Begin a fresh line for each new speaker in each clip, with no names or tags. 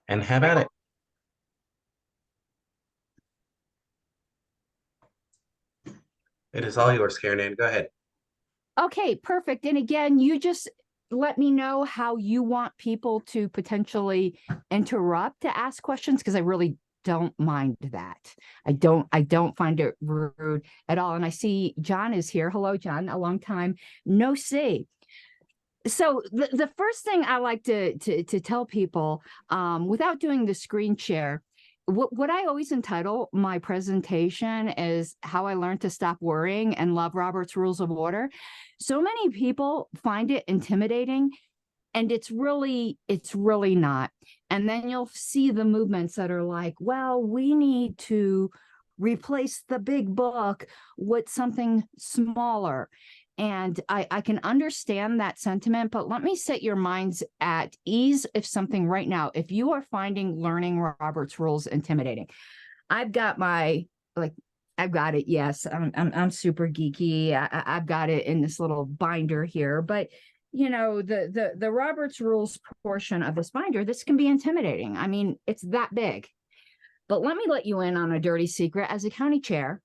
and have at it. It is all yours, Karen. Go ahead.
Okay, perfect. And again, you just let me know how you want people to potentially interrupt to ask questions, because I really don't mind that. I don't find it rude at all. And I see John is here. Hello, John. A long time no see. So the first thing I like to tell people, without doing the screen share, what I always entitle my presentation is how I learned to stop worrying and love Robert's Rules of Order. So many people find it intimidating, and it's really not. And then you'll see the movements that are like, well, we need to replace the big book with something smaller. And I can understand that sentiment, but let me set your minds at ease. If something right now, if you are finding learning Robert's rules intimidating, I've got my, like, I've got it. Yes, I'm super geeky. I've got it in this little binder here, but the Robert's rules portion of this binder, this can be intimidating. I mean, it's that big. But let me let you in on a dirty secret. As a county chair,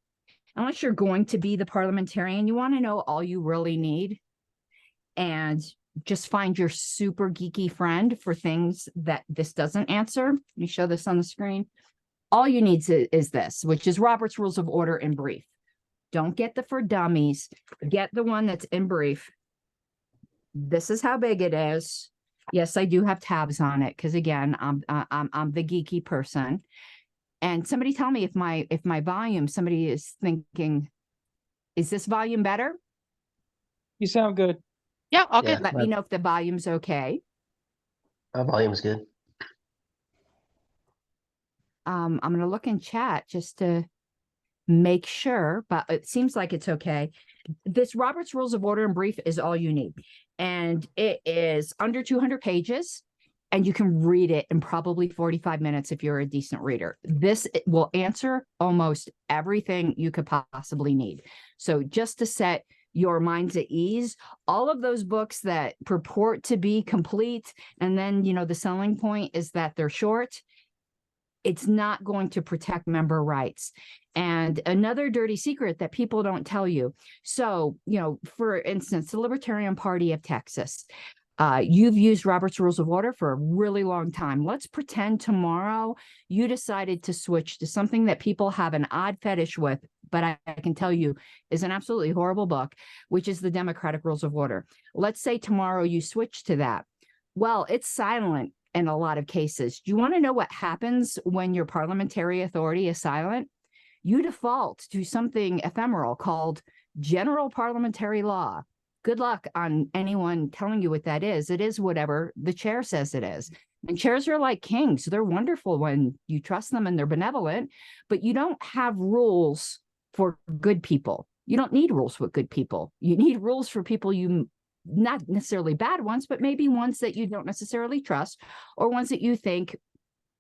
unless you're going to be the parliamentarian, you want to know all you really need and just find your super geeky friend for things that this doesn't answer. Let me show this on the screen. All you need is this, which is Robert's Rules of Order in brief. Don't get the for dummies. Get the one that's in brief. This is how big it is. Yes, I do have tabs on it because, again, I'm the geeky person. And somebody tell me if my volume, somebody is thinking, is this volume better?
You sound good.
Yeah, all
Yeah.
good.
Let me know if the volume's okay.
Our volume's good.
I'm going to look in chat just to make sure, but it seems like it's okay. This Robert's Rules of Order in brief is all you need. And it is under 200 pages, and you can read it in probably 45 minutes if you're a decent reader. This will answer almost everything you could possibly need. So just to set your minds at ease, all of those books that purport to be complete, and then, the selling point is that they're short, it's not going to protect member rights. And another dirty secret that people don't tell you. So, for instance, the Libertarian Party of Texas, you've used Robert's Rules of Order for a really long time. Let's pretend tomorrow you decided to switch to something that people have an odd fetish with, but I can tell you is an absolutely horrible book, which is the Democratic Rules of Order. Let's say tomorrow you switch to that. Well, it's silent in a lot of cases. Do you want to know what happens when your parliamentary authority is silent? You default to something ephemeral called general parliamentary law. Good luck on anyone telling you what that is. It is whatever the chair says it is. And chairs are like kings. They're wonderful when you trust them and they're benevolent, but you don't have rules for good people. You don't need rules with good people. You need rules for people not necessarily bad ones, but maybe ones that you don't necessarily trust, or ones that you think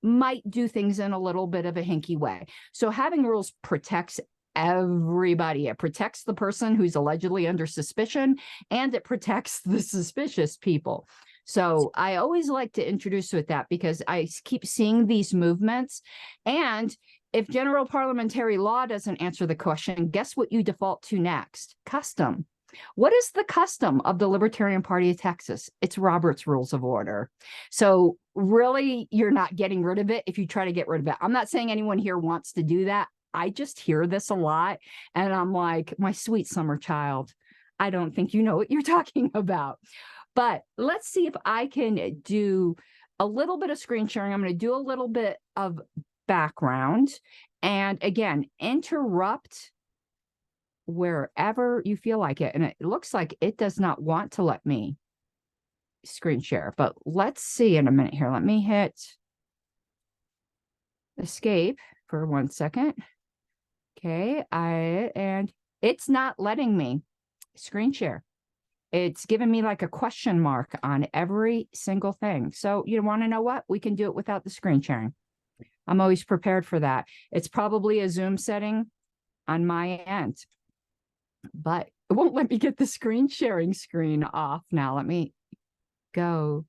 might do things in a little bit of a hinky way. So having rules protects everybody. It protects the person who's allegedly under suspicion, and it protects the suspicious people. So I always like to introduce with that because I keep seeing these movements. And if general parliamentary law doesn't answer the question, guess what you default to next? Custom. What is the custom of the Libertarian Party of Texas? It's Robert's Rules of Order. So really, you're not getting rid of it if you try to get rid of it. I'm not saying anyone here wants to do that. I just hear this a lot, and I'm like, my sweet summer child, I don't think you know what you're talking about. But let's see if I can do a little bit of screen sharing. I'm going to do a little bit of background. And again, interrupt wherever you feel like it. And it looks like it does not want to let me screen share, but let's see in a minute here. Let me hit escape for 1 second. Okay, and it's not letting me screen share. It's giving me like a question mark on every single thing. So you want to know what? We can do it without the screen sharing. I'm always prepared for that. It's probably a Zoom setting on my end, but it won't let me get the screen sharing screen off now. Let me go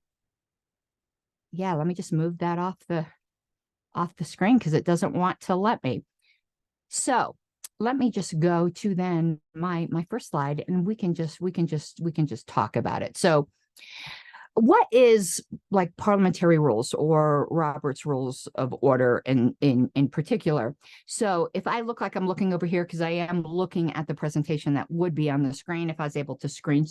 yeah, let me just move that off the screen because it doesn't want to let me. So let me just go to then my first slide, and we can just talk about it. So what is like parliamentary rules or Robert's Rules of Order in particular? So if I look like I'm looking over here, because I am looking at the presentation that would be on the screen if I was able to screen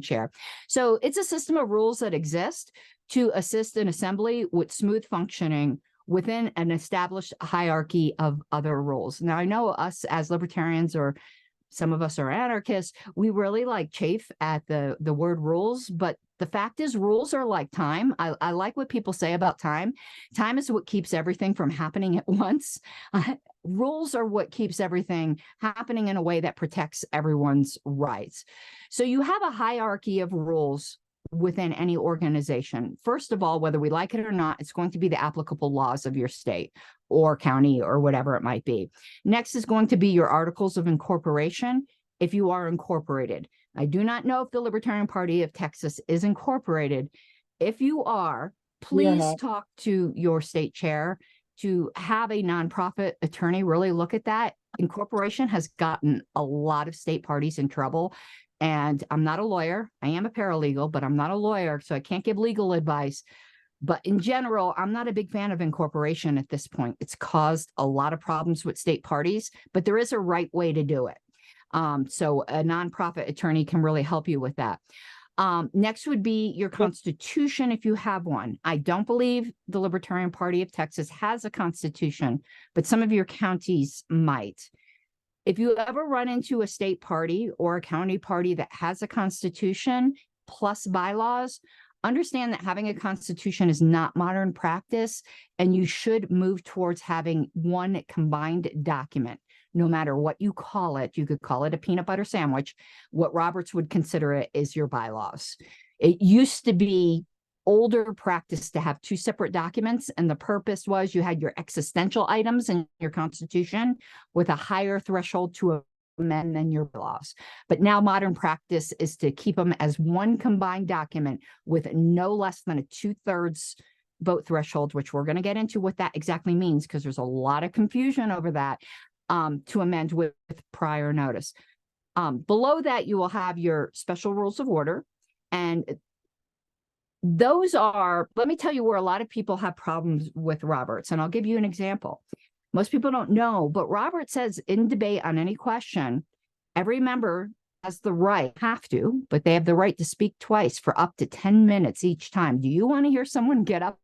share. So it's a system of rules that exist to assist an assembly with smooth functioning within an established hierarchy of other rules. Now, I know us as libertarians, or some of us are anarchists, we really like chafe at the word rules, but the fact is rules are like time. I like what people say about time. Time is what keeps everything from happening at once. Rules are what keeps everything happening in a way that protects everyone's rights. So you have a hierarchy of rules within any organization. First of all, whether we like it or not, it's going to be the applicable laws of your state or county or whatever it might be. Next is going to be your articles of incorporation, if you are incorporated. I do not know if the Libertarian Party of Texas is incorporated. If you are,
We are
please
not.
talk to your state chair to have a nonprofit attorney really look at that. Incorporation has gotten a lot of state parties in trouble. And I'm not a lawyer. I am a paralegal, but I'm not a lawyer, so I can't give legal advice. But in general, I'm not a big fan of incorporation at this point. It's caused a lot of problems with state parties, but there is a right way to do it. So a nonprofit attorney can really help you with that. Next would be your constitution, if you have one. I don't believe the Libertarian Party of Texas has a constitution, but some of your counties might. If you ever run into a state party or a county party that has a constitution plus bylaws, understand that having a constitution is not modern practice, and you should move towards having one combined document, no matter what you call it. You could call it a peanut butter sandwich. What Roberts would consider it is your bylaws. It used to be older practice to have two separate documents, and the purpose was you had your existential items in your constitution with a higher threshold to amend than your bylaws. But now modern practice is to keep them as one combined document with no less than a 2/3 vote threshold, which we're going to get into what that exactly means, because there's a lot of confusion over that, to amend with prior notice. Below that, you will have your special rules of order, and those are, let me tell you where a lot of people have problems with Roberts, and I'll give you an example. Most people don't know, but Roberts says in debate on any question, every member has the right, but they have the right to speak twice for up to 10 minutes each time. Do you want to hear someone get up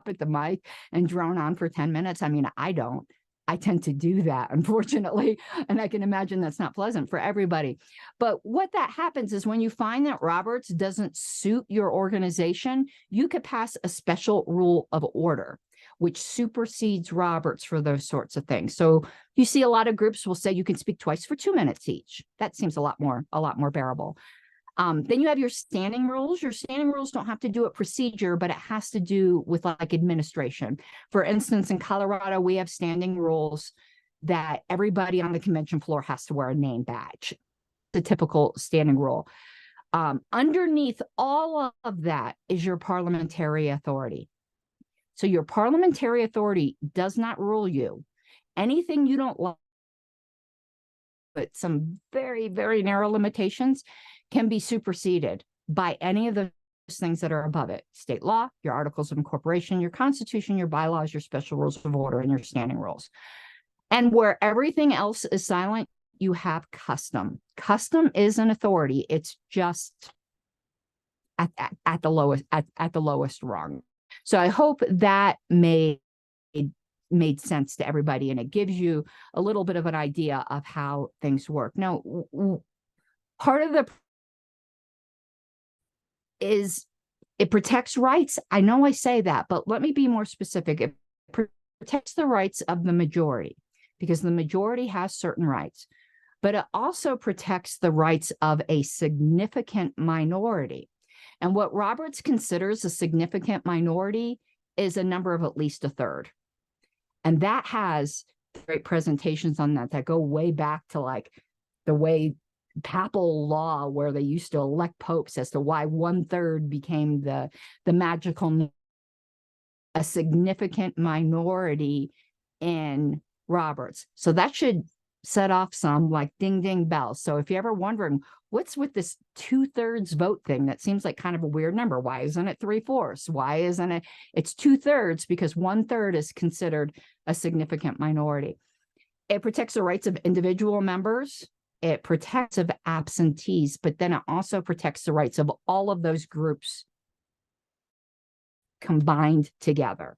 at the mic and drone on for 10 minutes? I mean, I don't. I tend to do that, unfortunately, and I can imagine that's not pleasant for everybody. But what that happens is when you find that Roberts doesn't suit your organization, you could pass a special rule of order, which supersedes Roberts for those sorts of things. So you see a lot of groups will say you can speak twice for 2 minutes each. That seems a lot more bearable. Then you have your standing rules. Your standing rules don't have to do with procedure, but it has to do with like administration. For instance, in Colorado, we have standing rules that everybody on the convention floor has to wear a name badge, the typical standing rule. Underneath all of that is your parliamentary authority. So your parliamentary authority does not rule you. Anything you don't like, but some very, very narrow limitations, can be superseded by any of those things that are above it. State law, your articles of incorporation, your constitution, your bylaws, your special rules of order, and your standing rules. And where everything else is silent, you have custom. Custom is an authority. It's just at the lowest rung. So I hope that made sense to everybody, and it gives you a little bit of an idea of how things work. Now, part of the is it protects rights. I know I say that, but let me be more specific. It protects the rights of the majority because the majority has certain rights, but it also protects the rights of a significant minority. And what Roberts considers a significant minority is a number of at least a third. And that has great presentations on that go way back to like the way papal law, where they used to elect popes, as to why 1/3 became the magical a significant minority in Roberts. So that should set off some like ding ding bells. So if you're ever wondering what's with this 2/3 vote thing, that seems like kind of a weird number. Why isn't it 3/4? Why isn't it? It's 2/3 because 1/3 is considered a significant minority. It protects the rights of individual members. It protects of absentees, but then it also protects the rights of all of those groups combined together.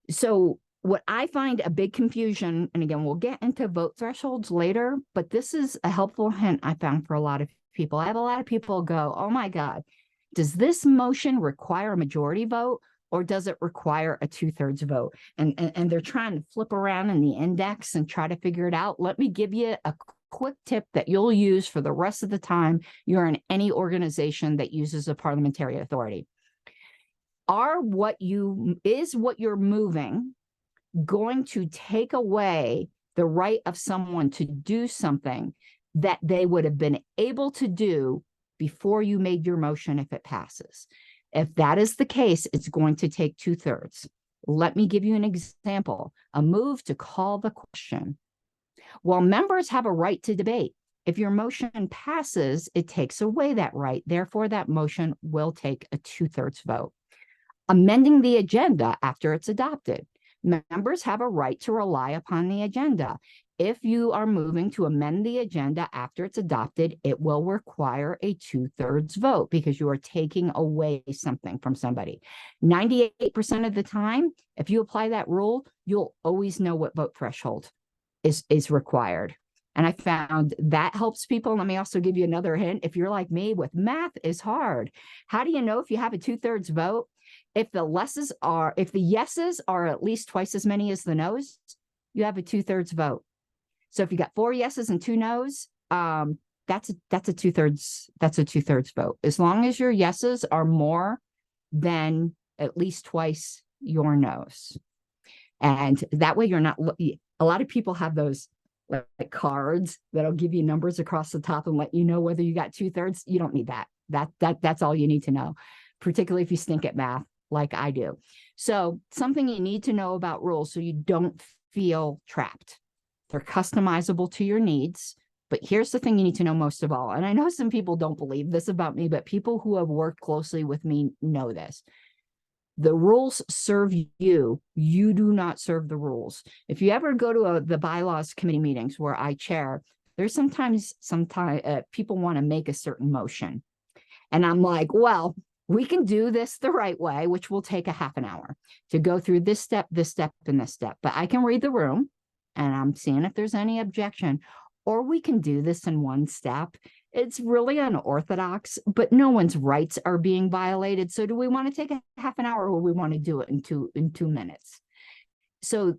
So what I find a big confusion, and again, we'll get into vote thresholds later, but this is a helpful hint I found for a lot of people. I have a lot of people go, oh my God, does this motion require a majority vote or does it require a 2/3 vote? And they're trying to flip around in the index and try to figure it out. Let me give you a quick tip that you'll use for the rest of the time you're in any organization that uses a parliamentary authority. What you're moving going to take away the right of someone to do something that they would have been able to do before you made your motion if it passes? If that is the case, it's going to take 2/3. Let me give you an example. A move to call the question. While members have a right to debate, if your motion passes, it takes away that right. Therefore, that motion will take a 2/3 vote. Amending the agenda after it's adopted. Members have a right to rely upon the agenda. If you are moving to amend the agenda after it's adopted, it will require a 2/3 vote because you are taking away something from somebody. 98% of the time, if you apply that rule, you'll always know what vote threshold is required. And I found that helps people. Let me also give you another hint. If you're like me, with math is hard. How do you know if you have a 2/3 vote? If the yeses are at least twice as many as the noes, you have a 2/3 vote. So if you got 4 yeses and 2 noes, that's a 2/3 vote. As long as your yeses are more than at least twice your noes. And that way you're not, a lot of people have those like cards that'll give you numbers across the top and let you know whether you got 2/3. You don't need that. That's all you need to know, particularly if you stink at math like I do. So something you need to know about rules so you don't feel trapped. They're customizable to your needs. But here's the thing you need to know most of all. And I know some people don't believe this about me, but people who have worked closely with me know this. The rules serve you. You do not serve the rules. If you ever go to the bylaws committee meetings where I chair, there's sometimes people want to make a certain motion. And I'm like, well, we can do this the right way, which will take a half an hour to go through this step, and this step. But I can read the room and I'm seeing if there's any objection, or we can do this in one step. It's really unorthodox, but no one's rights are being violated. So do we want to take a half an hour or we want to do it in two minutes? So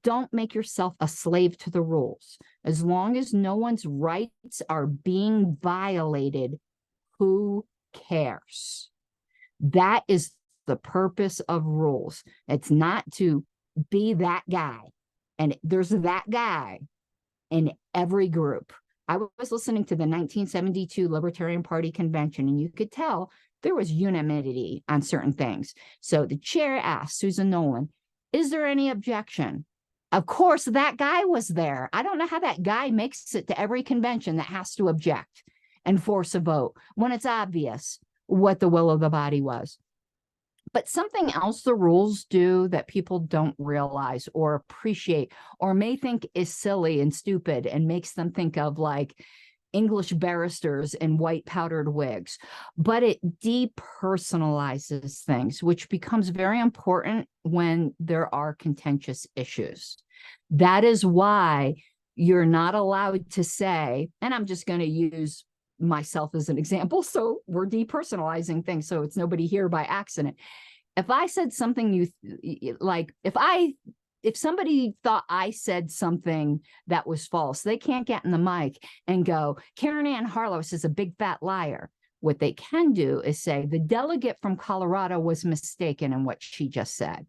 don't make yourself a slave to the rules. As long as no one's rights are being violated, who cares? That is the purpose of rules. It's not to be that guy. And there's that guy in every group. I was listening to the 1972 Libertarian Party convention, and you could tell there was unanimity on certain things. So the chair asked Susan Nolan, is there any objection? Of course, that guy was there. I don't know how that guy makes it to every convention that has to object and force a vote when it's obvious what the will of the body was. But something else the rules do that people don't realize or appreciate or may think is silly and stupid and makes them think of like English barristers in white powdered wigs, but it depersonalizes things, which becomes very important when there are contentious issues. That is why you're not allowed to say, and I'm just going to use myself as an example. So we're depersonalizing things. So it's nobody here by accident. If I said something you like, if somebody thought I said something that was false, they can't get in the mic and go, Karen Ann Harlos is a big fat liar. What they can do is say the delegate from Colorado was mistaken in what she just said.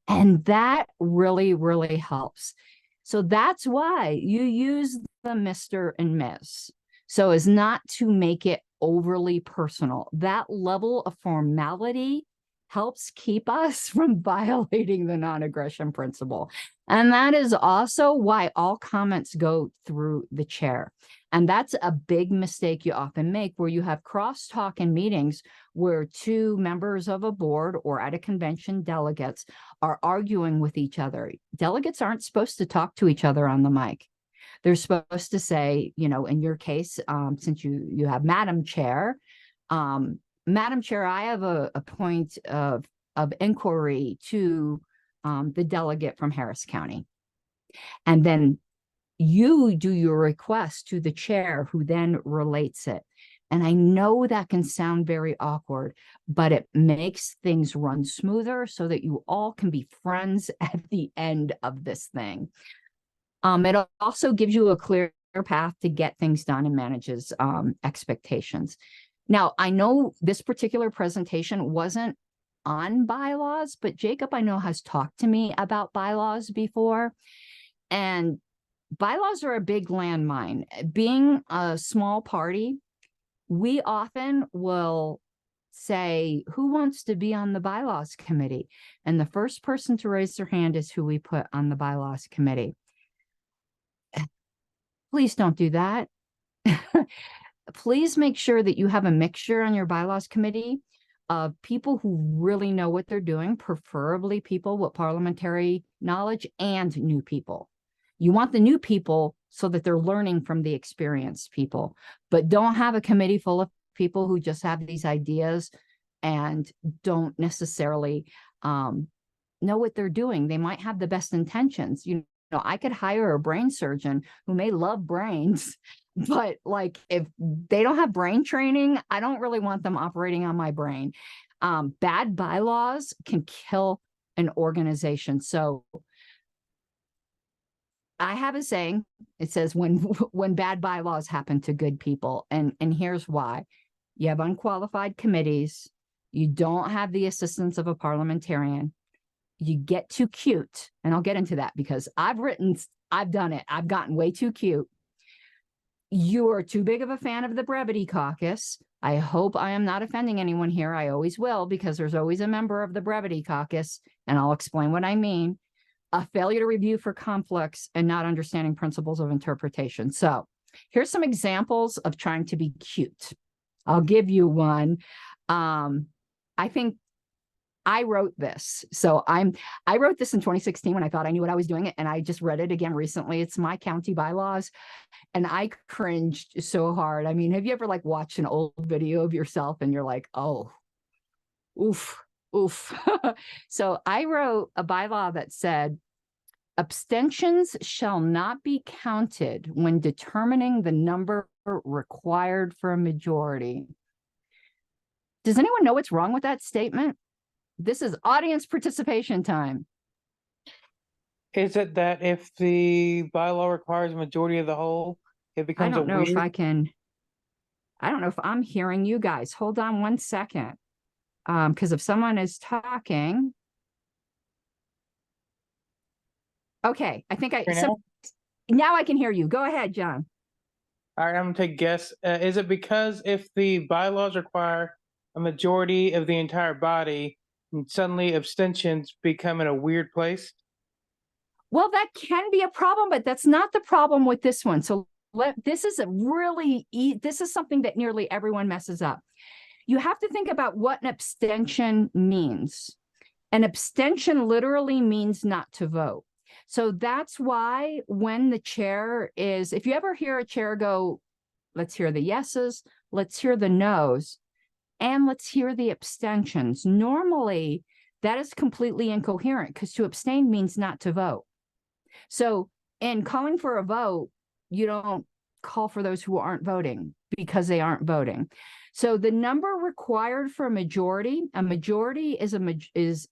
And that really, really helps. So that's why you use the Mr. and Ms. So as not to make it overly personal. That level of formality helps keep us from violating the non-aggression principle. And that is also why all comments go through the chair. And that's a big mistake you often make, where you have crosstalk in meetings where two members of a board or at a convention, delegates are arguing with each other. Delegates aren't supposed to talk to each other on the mic. They're supposed to say, you know, in your case, since you have Madam Chair, Madam Chair, I have a point of inquiry to the delegate from Harris County. And then you do your request to the chair, who then relates it. And I know that can sound very awkward, but it makes things run smoother so that you all can be friends at the end of this thing. It also gives you a clear path to get things done and manages expectations. Now, I know this particular presentation wasn't on bylaws, but Jacob, I know, has talked to me about bylaws before. And bylaws are a big landmine. Being a small party, we often will say, who wants to be on the bylaws committee? And the first person to raise their hand is who we put on the bylaws committee. Please don't do that. Please make sure that you have a mixture on your bylaws committee of people who really know what they're doing, preferably people with parliamentary knowledge, and new people. You want the new people so that they're learning from the experienced people, but don't have a committee full of people who just have these ideas and don't necessarily know what they're doing. They might have the best intentions. You know, I could hire a brain surgeon who may love brains, but like, if they don't have brain training, I don't really want them operating on my brain. Bad bylaws can kill an organization. So I have a saying, it says, when bad bylaws happen to good people. And here's why. You have unqualified committees. You don't have the assistance of a parliamentarian. You get too cute. And I'll get into that because I've done it. I've gotten way too cute. You are too big of a fan of the Brevity Caucus. I hope I am not offending anyone here. I always will, because there's always a member of the Brevity Caucus, and I'll explain what I mean. A failure to review for conflicts and not understanding principles of interpretation. So here's some examples of trying to be cute. I'll give you one. I think I wrote this. So I wrote this in 2016 when I thought I knew what I was doing, and I just read it again recently. It's my county bylaws, and I cringed so hard. I mean, have you ever like watched an old video of yourself and you're like, oh, oof, oof. So I wrote a bylaw that said, abstentions shall not be counted when determining the number required for a majority. Does anyone know what's wrong with that statement? This is audience participation time.
Is it that if the bylaw requires a majority of the whole, it becomes
I don't know
weird?
if I can. I don't know if I'm hearing you guys. Hold on one second. Because if someone is talking. Okay, I think now I can hear you. Go ahead, John.
All right, I'm gonna take a guess. Is it because if the bylaws require a majority of the entire body, and suddenly abstentions become in a weird place?
Well, that can be a problem, but that's not the problem with this one. So this is this is something that nearly everyone messes up. You have to think about what an abstention means. An abstention literally means not to vote. So that's why when the chair is, if you ever hear a chair go, let's hear the yeses, let's hear the nos, and let's hear the abstentions. Normally, that is completely incoherent because to abstain means not to vote. So in calling for a vote, you don't call for those who aren't voting because they aren't voting. So the number required for a majority is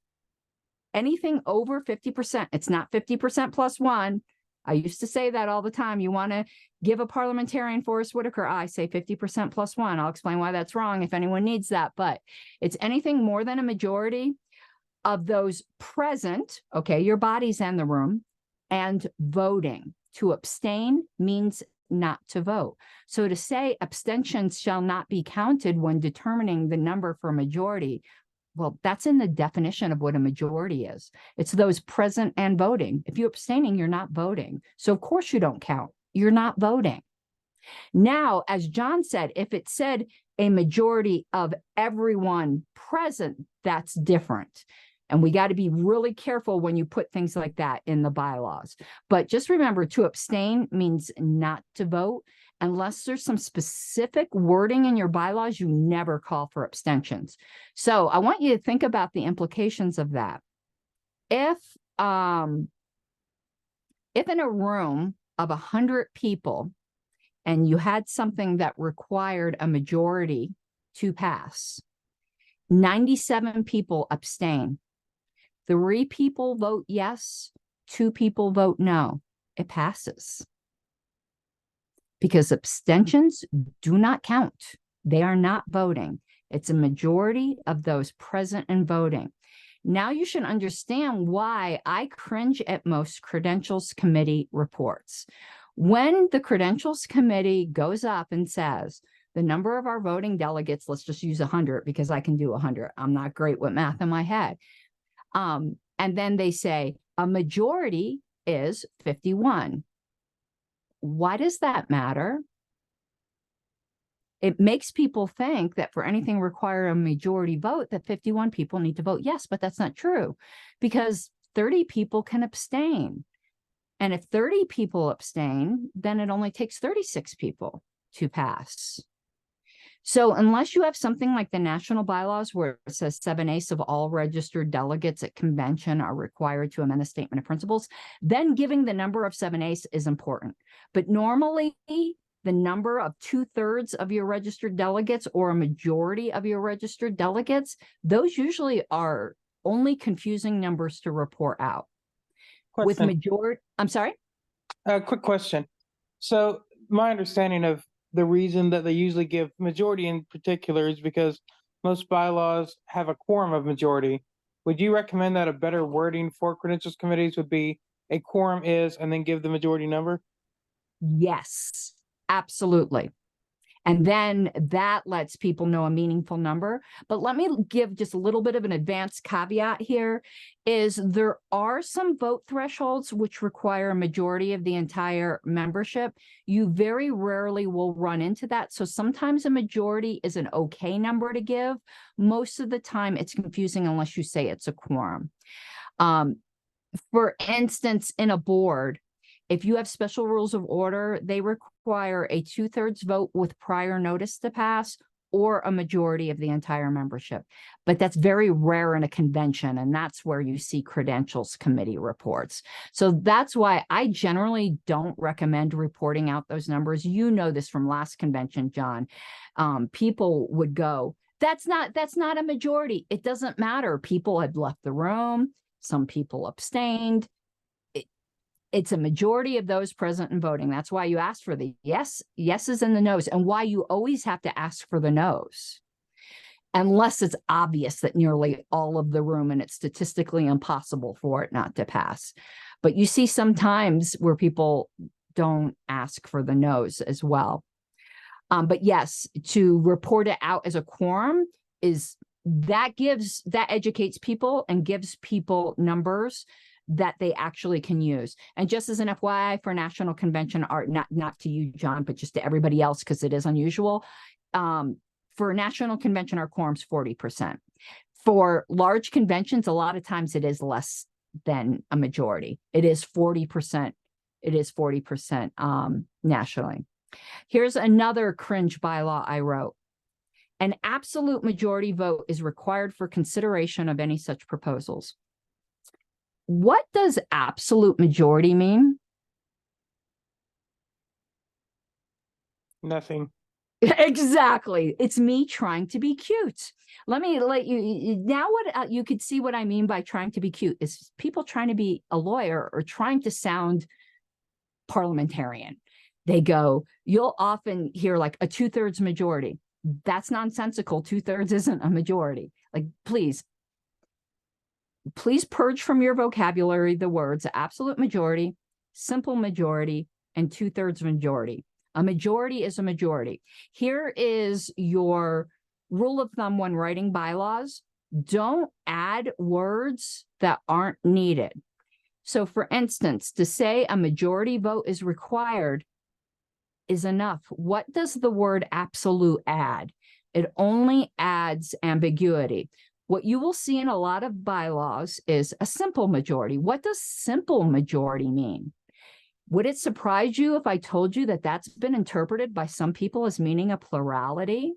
anything over 50%. It's not 50% plus one. I used to say that all the time. You want to give a parliamentarian Forrest Whitaker, I say 50% plus one. I'll explain why that's wrong if anyone needs that, but it's anything more than a majority of those present, okay, your body's in the room, and voting. To abstain means not to vote. So to say abstentions shall not be counted when determining the number for a majority Well, that's in the definition of what a majority is. It's those present and voting. If you're abstaining, you're not voting. So of course you don't count. You're not voting. Now, as John said, if it said a majority of everyone present, that's different. And we got to be really careful when you put things like that in the bylaws. But just remember, to abstain means not to vote. Unless there's some specific wording in your bylaws, you never call for abstentions. So I want you to think about the implications of that. If in a room of 100 people and you had something that required a majority to pass, 97 people abstain. 3 people vote yes, 2 people vote no. It passes. Because abstentions do not count. They are not voting. It's a majority of those present and voting. Now you should understand why I cringe at most credentials committee reports. When the credentials committee goes up and says, the number of our voting delegates, let's just use 100 because I can do 100. I'm not great with math in my head. And then they say a majority is 51. Why does that matter? It makes people think that for anything require a majority vote, that 51 people need to vote yes, but that's not true because 30 people can abstain. And if 30 people abstain, then it only takes 36 people to pass. So unless you have something like the national bylaws where it says 7/8 of all registered delegates at convention are required to amend the statement of principles, then giving the number of 7/8 is important. But normally the number of 2/3 of your registered delegates or a majority of your registered delegates, those usually are only confusing numbers to report out. With majority, I'm sorry?
Quick question. So my understanding of the reason that they usually give majority in particular is because most bylaws have a quorum of majority. Would you recommend that a better wording for credentials committees would be a quorum is and then give the majority number?
Yes, absolutely. And then that lets people know a meaningful number. But let me give just a little bit of an advanced caveat here is there are some vote thresholds which require a majority of the entire membership. You very rarely will run into that. So sometimes a majority is an okay number to give. Most of the time it's confusing unless you say it's a quorum. For instance, in a board, if you have special rules of order, they require a 2/3 vote with prior notice to pass or a majority of the entire membership. But that's very rare in a convention, and that's where you see credentials committee reports. So that's why I generally don't recommend reporting out those numbers. You know this from last convention, John. People would go, that's not a majority. It doesn't matter. People had left the room. Some people abstained. It's a majority of those present and voting. That's why you ask for the yeses and the no's, and why you always have to ask for the no's. Unless it's obvious that nearly all of the room and it's statistically impossible for it not to pass. But you see sometimes where people don't ask for the no's as well. But yes, to report it out as a quorum that educates people and gives people numbers that they actually can use. And just as an FYI for National Convention, not to you, John, but just to everybody else, because it is unusual. For National Convention, our quorum's 40%. For large conventions, a lot of times it is less than a majority. It is 40%. It is 40% nationally. Here's another cringe bylaw I wrote. An absolute majority vote is required for consideration of any such proposals. What does absolute majority mean?
Nothing.
Exactly. It's me trying to be cute. Let me let you now. What you could see what I mean by trying to be cute is people trying to be a lawyer or trying to sound parliamentarian. They go, you'll often hear like a 2/3 majority. That's nonsensical. 2/3 isn't a majority. Like, please purge from your vocabulary the words absolute majority, simple majority, and 2/3 majority. A majority is a majority. Here is your rule of thumb when writing bylaws. don't add words that aren't needed. So for instance, to say a majority vote is required is enough. What does the word absolute add? It only adds ambiguity. What you will see in a lot of bylaws is a simple majority. What does simple majority mean? Would it surprise you if I told you that that's been interpreted by some people as meaning a plurality?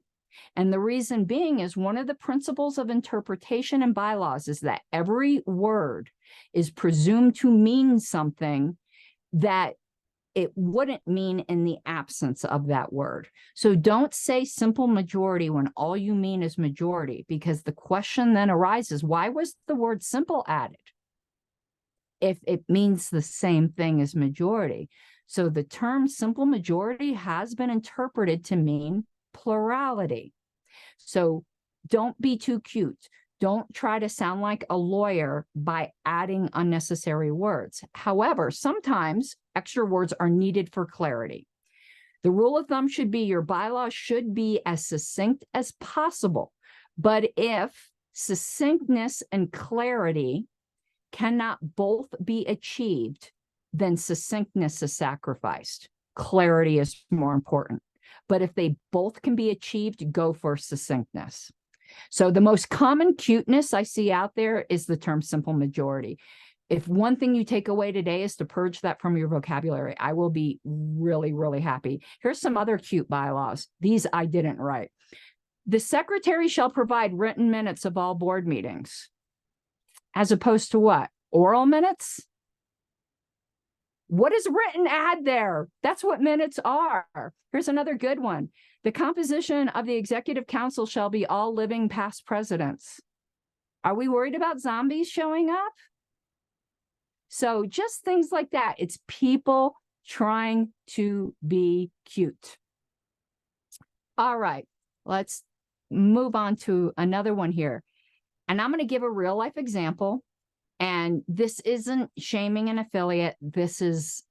And the reason being is one of the principles of interpretation in bylaws is that every word is presumed to mean something that it wouldn't mean in the absence of that word. So don't say simple majority when all you mean is majority, because the question then arises, why was the word simple added if it means the same thing as majority? So the term simple majority has been interpreted to mean plurality. So don't be too cute. Don't try to sound like a lawyer by adding unnecessary words. However, sometimes extra words are needed for clarity. The rule of thumb should be your bylaw should be as succinct as possible. But if succinctness and clarity cannot both be achieved, then succinctness is sacrificed. Clarity is more important. But if they both can be achieved, go for succinctness. So the most common cuteness I see out there is the term simple majority. If one thing you take away today is to purge that from your vocabulary, I will be really, really happy. Here's some other cute bylaws. These I didn't write. The secretary shall provide written minutes of all board meetings. As opposed to what? Oral minutes? What does written add there? That's what minutes are. Here's another good one. The composition of the executive council shall be all living past presidents. Are we worried about zombies showing up? So just things like that. It's people trying to be cute. All right, let's move on to another one here. And I'm going to give a real life example. And this isn't shaming an affiliate. This is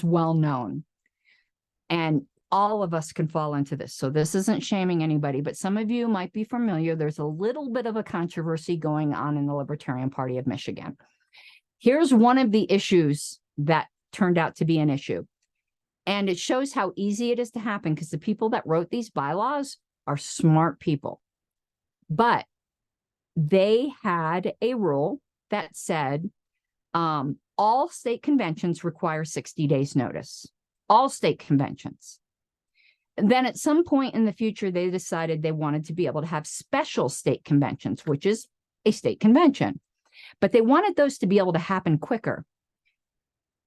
well known. And all of us can fall into this. So this isn't shaming anybody, but some of you might be familiar. There's a little bit of a controversy going on in the Libertarian Party of Michigan. Here's one of the issues that turned out to be an issue. And it shows how easy it is to happen because the people that wrote these bylaws are smart people. But they had a rule that said all state conventions require 60 days notice. All state conventions. And then at some point in the future, they decided they wanted to be able to have special state conventions, which is a state convention. But they wanted those to be able to happen quicker.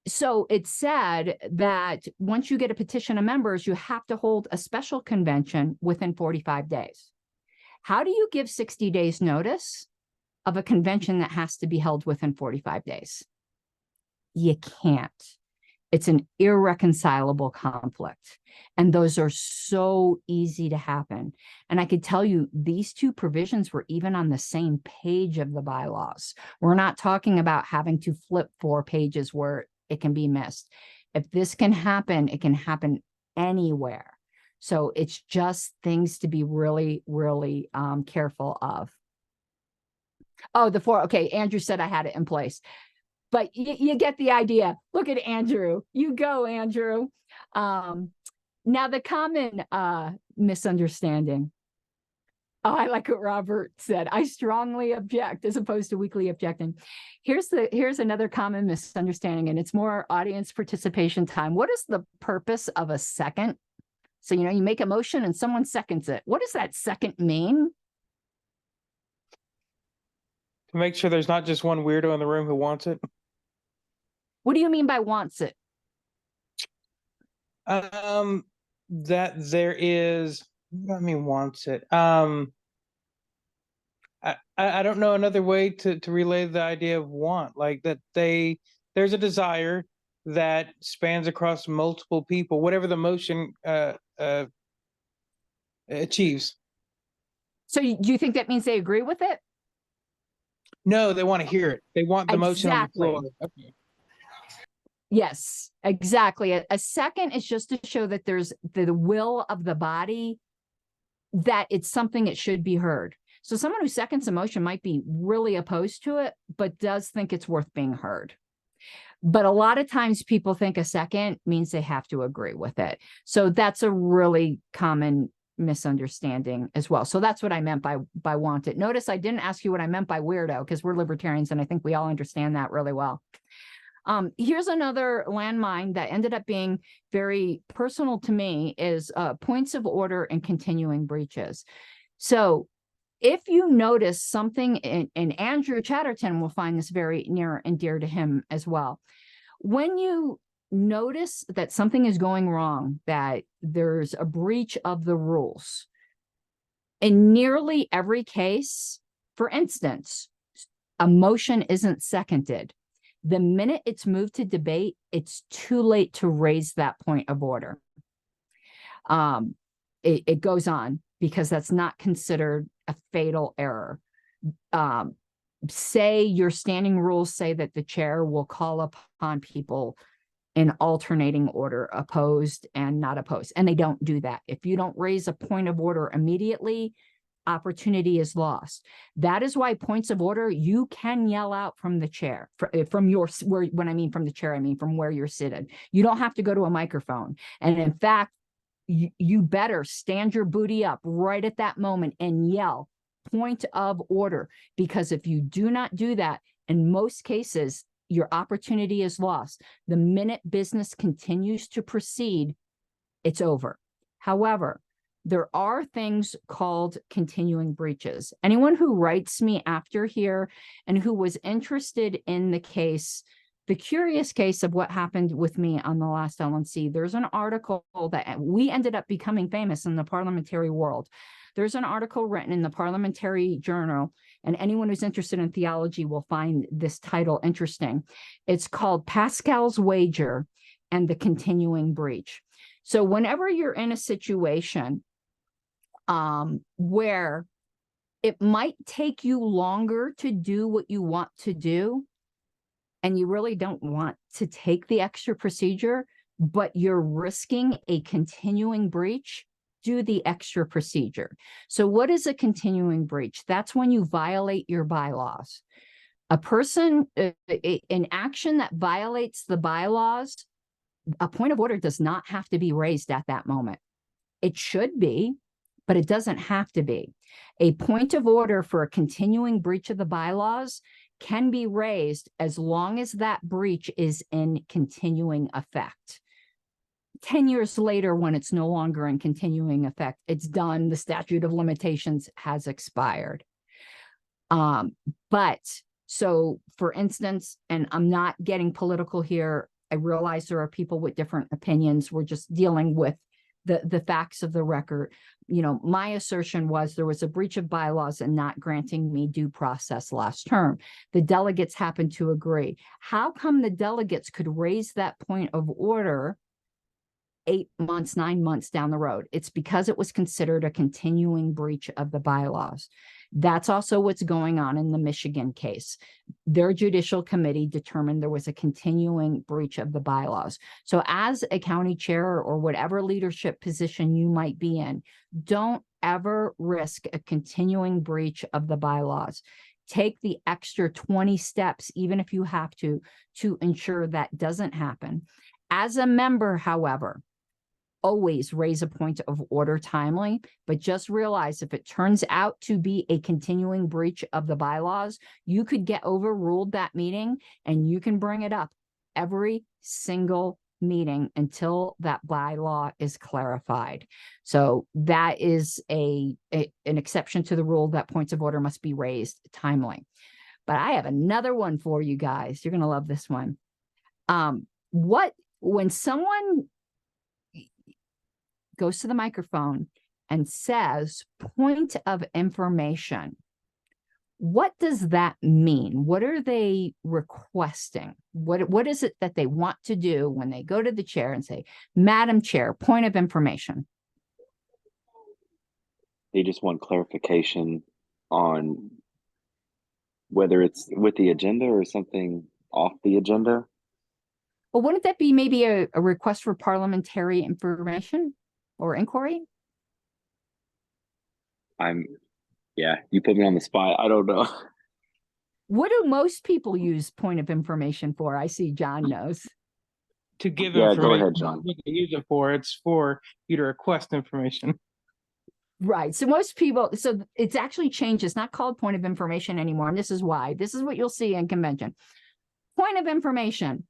So it said that once you get a petition of members, you have to hold a special convention within 45 days. How do you give 60 days notice of a convention that has to be held within 45 days? You can't. It's an irreconcilable conflict. And those are so easy to happen. And I could tell you these two provisions were even on the same page of the bylaws. We're not talking about having to flip 4 pages where it can be missed. If this can happen, it can happen anywhere. So it's just things to be really, really careful of. Oh, the 4. Okay, Andrew said I had it in place. But you get the idea. Look at Andrew. You go, Andrew. Now, the common misunderstanding. Oh, I like what Robert said. I strongly object as opposed to weakly objecting. Here's another common misunderstanding, and it's more audience participation time. What is the purpose of a second? So, you make a motion and someone seconds it. What does that second mean?
To make sure there's not just one weirdo in the room who wants it.
What do you mean by wants it?
That there is, what do I mean wants it? I don't know another way to relay the idea of want, like that there's a desire that spans across multiple people, whatever the motion achieves.
So do you think that means they agree with it?
No, they want to hear it. They want the motion on the floor. Okay.
Yes, exactly. A second is just to show that there's the will of the body, that it's something that should be heard. So someone who seconds a motion might be really opposed to it, but does think it's worth being heard. But a lot of times people think a second means they have to agree with it. So that's a really common misunderstanding as well. So that's what I meant by wanted. Notice I didn't ask you what I meant by weirdo, because we're libertarians and I think we all understand that really well. Here's another landmine that ended up being very personal to me is points of order and continuing breaches. So if you notice something, and Andrew Chatterton will find this very near and dear to him as well. When you notice that something is going wrong, that there's a breach of the rules, in nearly every case, for instance, a motion isn't seconded. The minute it's moved to debate, it's too late to raise that point of order. It goes on because that's not considered a fatal error. Say your standing rules say that the chair will call upon people in alternating order, opposed and not opposed, and they don't do that. If you don't raise a point of order immediately, opportunity is lost. That is why points of order, you can yell out from the chair, from your, when I mean from the chair, I mean from where you're seated. You don't have to go to a microphone. And in fact, you better stand your booty up right at that moment and yell point of order, because if you do not do that, in most cases, your opportunity is lost. The minute business continues to proceed, it's over. However, there are things called continuing breaches. Anyone who writes me after here and who was interested in the case, the curious case of what happened with me on the last LNC, there's an article that we ended up becoming famous in the parliamentary world. There's an article written in the Parliamentary Journal, and anyone who's interested in theology will find this title interesting. It's called Pascal's Wager and the Continuing Breach. So whenever you're in a situation where it might take you longer to do what you want to do, and you really don't want to take the extra procedure, but you're risking a continuing breach, do the extra procedure. So what is a continuing breach? That's when you violate your bylaws. A person, an action that violates the bylaws, a point of order does not have to be raised at that moment. It should be, but it doesn't have to be. A point of order for a continuing breach of the bylaws can be raised as long as that breach is in continuing effect. 10 years later, when it's no longer in continuing effect, it's done. The statute of limitations has expired. But so, for instance, and I'm not getting political here, I realize there are people with different opinions. We're just dealing with the facts of the record. You know, my assertion was there was a breach of bylaws and not granting me due process last term. The delegates happened to agree. How come the delegates could raise that point of order 8 months, 9 months down the road? It's because it was considered a continuing breach of the bylaws. That's also what's going on in the Michigan case. Their judicial committee determined there was a continuing breach of the bylaws. So as a county chair or whatever leadership position you might be in, don't ever risk a continuing breach of the bylaws. Take the extra 20 steps, even if you have to ensure that doesn't happen. As a member, however, always raise a point of order timely, but just realize if it turns out to be a continuing breach of the bylaws, you could get overruled that meeting and you can bring it up every single meeting until that bylaw is clarified. So that is an exception to the rule that points of order must be raised timely. But I have another one for you guys. You're going to love this one. When someone goes to the microphone and says point of information, what does that mean? What are they requesting? What is it that they want to do when they go to the chair and say, Madam Chair, point of information?
They just want clarification on whether it's with the agenda or something off the agenda.
Well, wouldn't that be maybe a request for parliamentary information or inquiry?
Yeah, you put me on the spot. I don't know.
What do most people use point of information for? I see John knows.
To give
Yeah, go
information,
ahead, John.
what they use it for, it's for you to request information.
Right. So most people, so it's actually changed. It's not called point of information anymore. And this is why. This is what you'll see in convention. Point of information.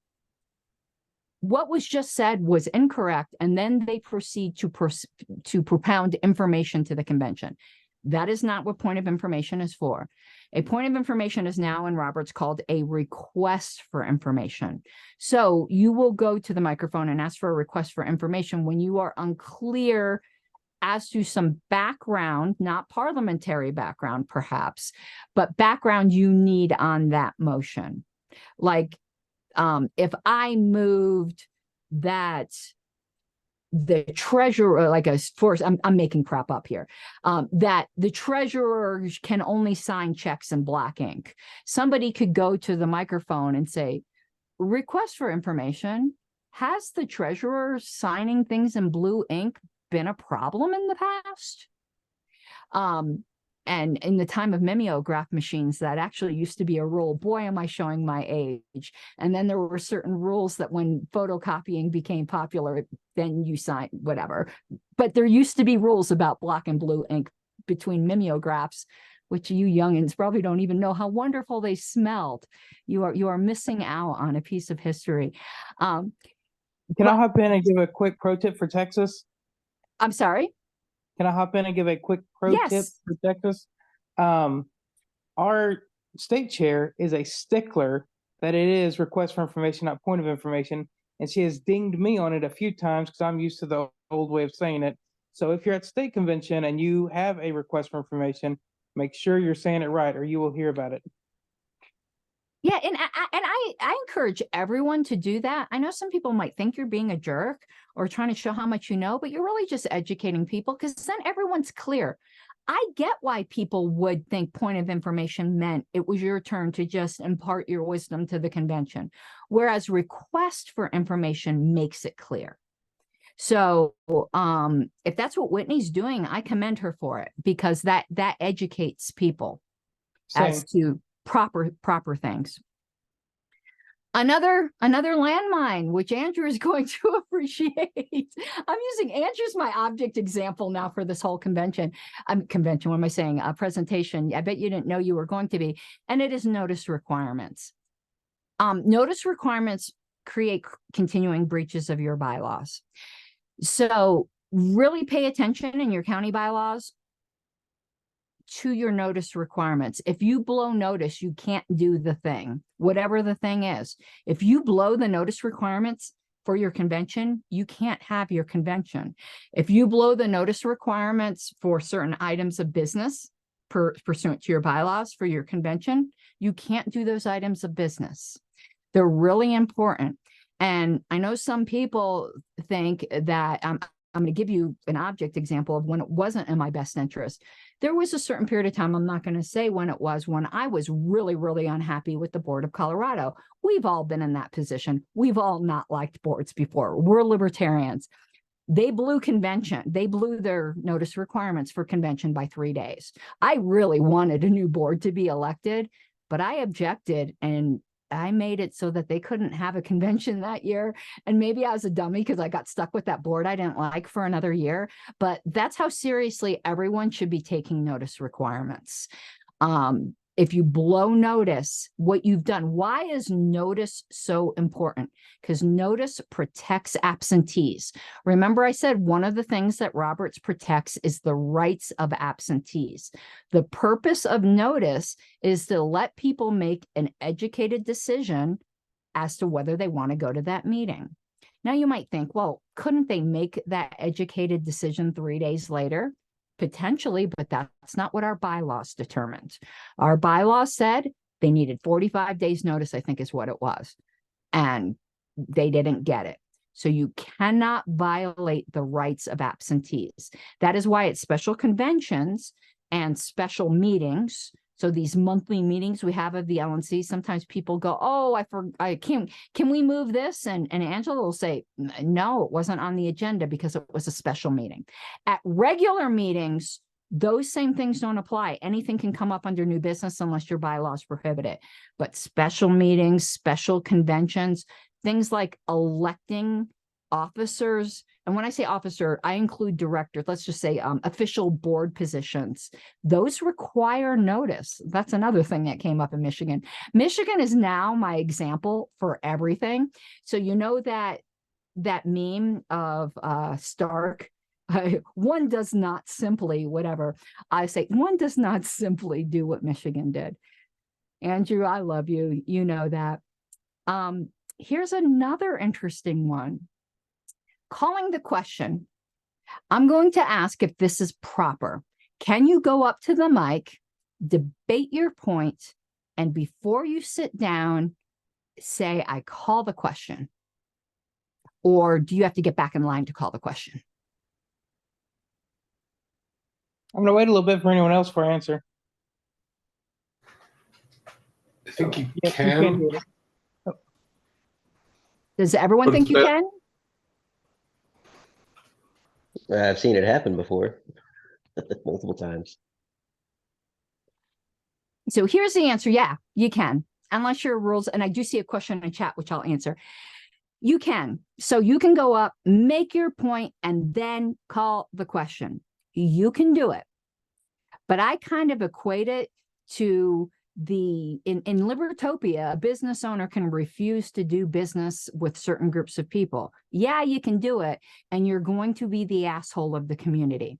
What was just said was incorrect, and then they proceed to propound information to the convention. That is not what point of information is for. A point of information is now in Roberts called a request for information. So you will go to the microphone and ask for a request for information when you are unclear as to some background, not parliamentary background perhaps, but background you need on that motion. Like, if I moved that the treasurer, like a force, I'm making crap up here, that the treasurer can only sign checks in black ink. Somebody could go to the microphone and say, request for information. Has the treasurer signing things in blue ink been a problem in the past? And in the time of mimeograph machines, that actually used to be a rule. Boy, am I showing my age. And then there were certain rules that when photocopying became popular, then you sign whatever. But there used to be rules about black and blue ink between mimeographs, which you youngins probably don't even know how wonderful they smelled. You are missing out on a piece of history.
Can I hop in and give a quick pro tip for Texas?
I'm sorry?
Can I hop in and give a quick pro tip
Yes.
for Texas? Our state chair is a stickler that it is request for information, not point of information. And she has dinged me on it a few times because I'm used to the old way of saying it. So if you're at state convention and you have a request for information, make sure you're saying it right or you will hear about it.
Yeah, and I encourage everyone to do that. I know some people might think you're being a jerk or trying to show how much you know, but you're really just educating people because then everyone's clear. I get why people would think point of information meant it was your turn to just impart your wisdom to the convention, whereas request for information makes it clear. So if that's what Whitney's doing, I commend her for it because that educates people as to proper things. Another landmine, which Andrew is going to appreciate. I'm using Andrew's my object example now for this whole convention. Convention, what am I saying? A presentation. I bet you didn't know you were going to be. And it is notice requirements. Notice requirements create continuing breaches of your bylaws. So really pay attention in your county bylaws to your notice requirements. If you blow notice, you can't do the thing, whatever the thing is. If you blow the notice requirements for your convention, you can't have your convention. If you blow the notice requirements for certain items of business pursuant to your bylaws for your convention, you can't do those items of business. They're really important. And I know some people think that I'm going to give you an object example of when it wasn't in my best interest. There was a certain period of time, I'm not going to say when it was, when I was really, really unhappy with the Board of Colorado. We've all been in that position. We've all not liked boards before. We're libertarians. They blew convention. They blew their notice requirements for convention by 3 days. I really wanted a new board to be elected, but I objected and I made it so that they couldn't have a convention that year. And maybe I was a dummy because I got stuck with that board I didn't like for another year. But that's how seriously everyone should be taking notice requirements. If you blow notice, what you've done, why is notice so important? Because notice protects absentees. Remember, I said one of the things that Roberts protects is the rights of absentees. The purpose of notice is to let people make an educated decision as to whether they want to go to that meeting. Now you might think, well, couldn't they make that educated decision 3 days later? Potentially, but that's not what our bylaws determined. Our bylaws said they needed 45 days notice, I think is what it was. And they didn't get it. So you cannot violate the rights of absentees. That is why at special conventions and special meetings, so these monthly meetings we have of the LNC, sometimes people go, oh, can we move this? And Angela will say, no, it wasn't on the agenda because it was a special meeting. At regular meetings, Those same things don't apply. Anything can come up under new business unless your bylaws prohibit it. But special meetings, special conventions, things like electing officers, and when I say officer, I include director, let's just say official board positions. Those require notice. That's another thing that came up in Michigan. Michigan is now my example for everything. So you know that meme of Stark, one does not simply, whatever I say, one does not simply do what Michigan did. Andrew, I love you. You know that. Here's another interesting one. Calling the question. I'm going to ask if this is proper. Can you go up to the mic, debate your point, and before you sit down, say, I call the question? Or do you have to get back in line to call the question?
I'm gonna wait a little bit for anyone else for an answer.
I think you
Yes, you
can.
do it.
Does everyone think you
But-
can?
I've seen it happen before, multiple times.
So here's the answer. Yeah, you can, unless your rules, and I do see a question in chat, which I'll answer. You can. So you can go up, make your point, and then call the question. You can do it. But I kind of equate it to in Libertopia, a business owner can refuse to do business with certain groups of people. Yeah, you can do it, and you're going to be the asshole of the community.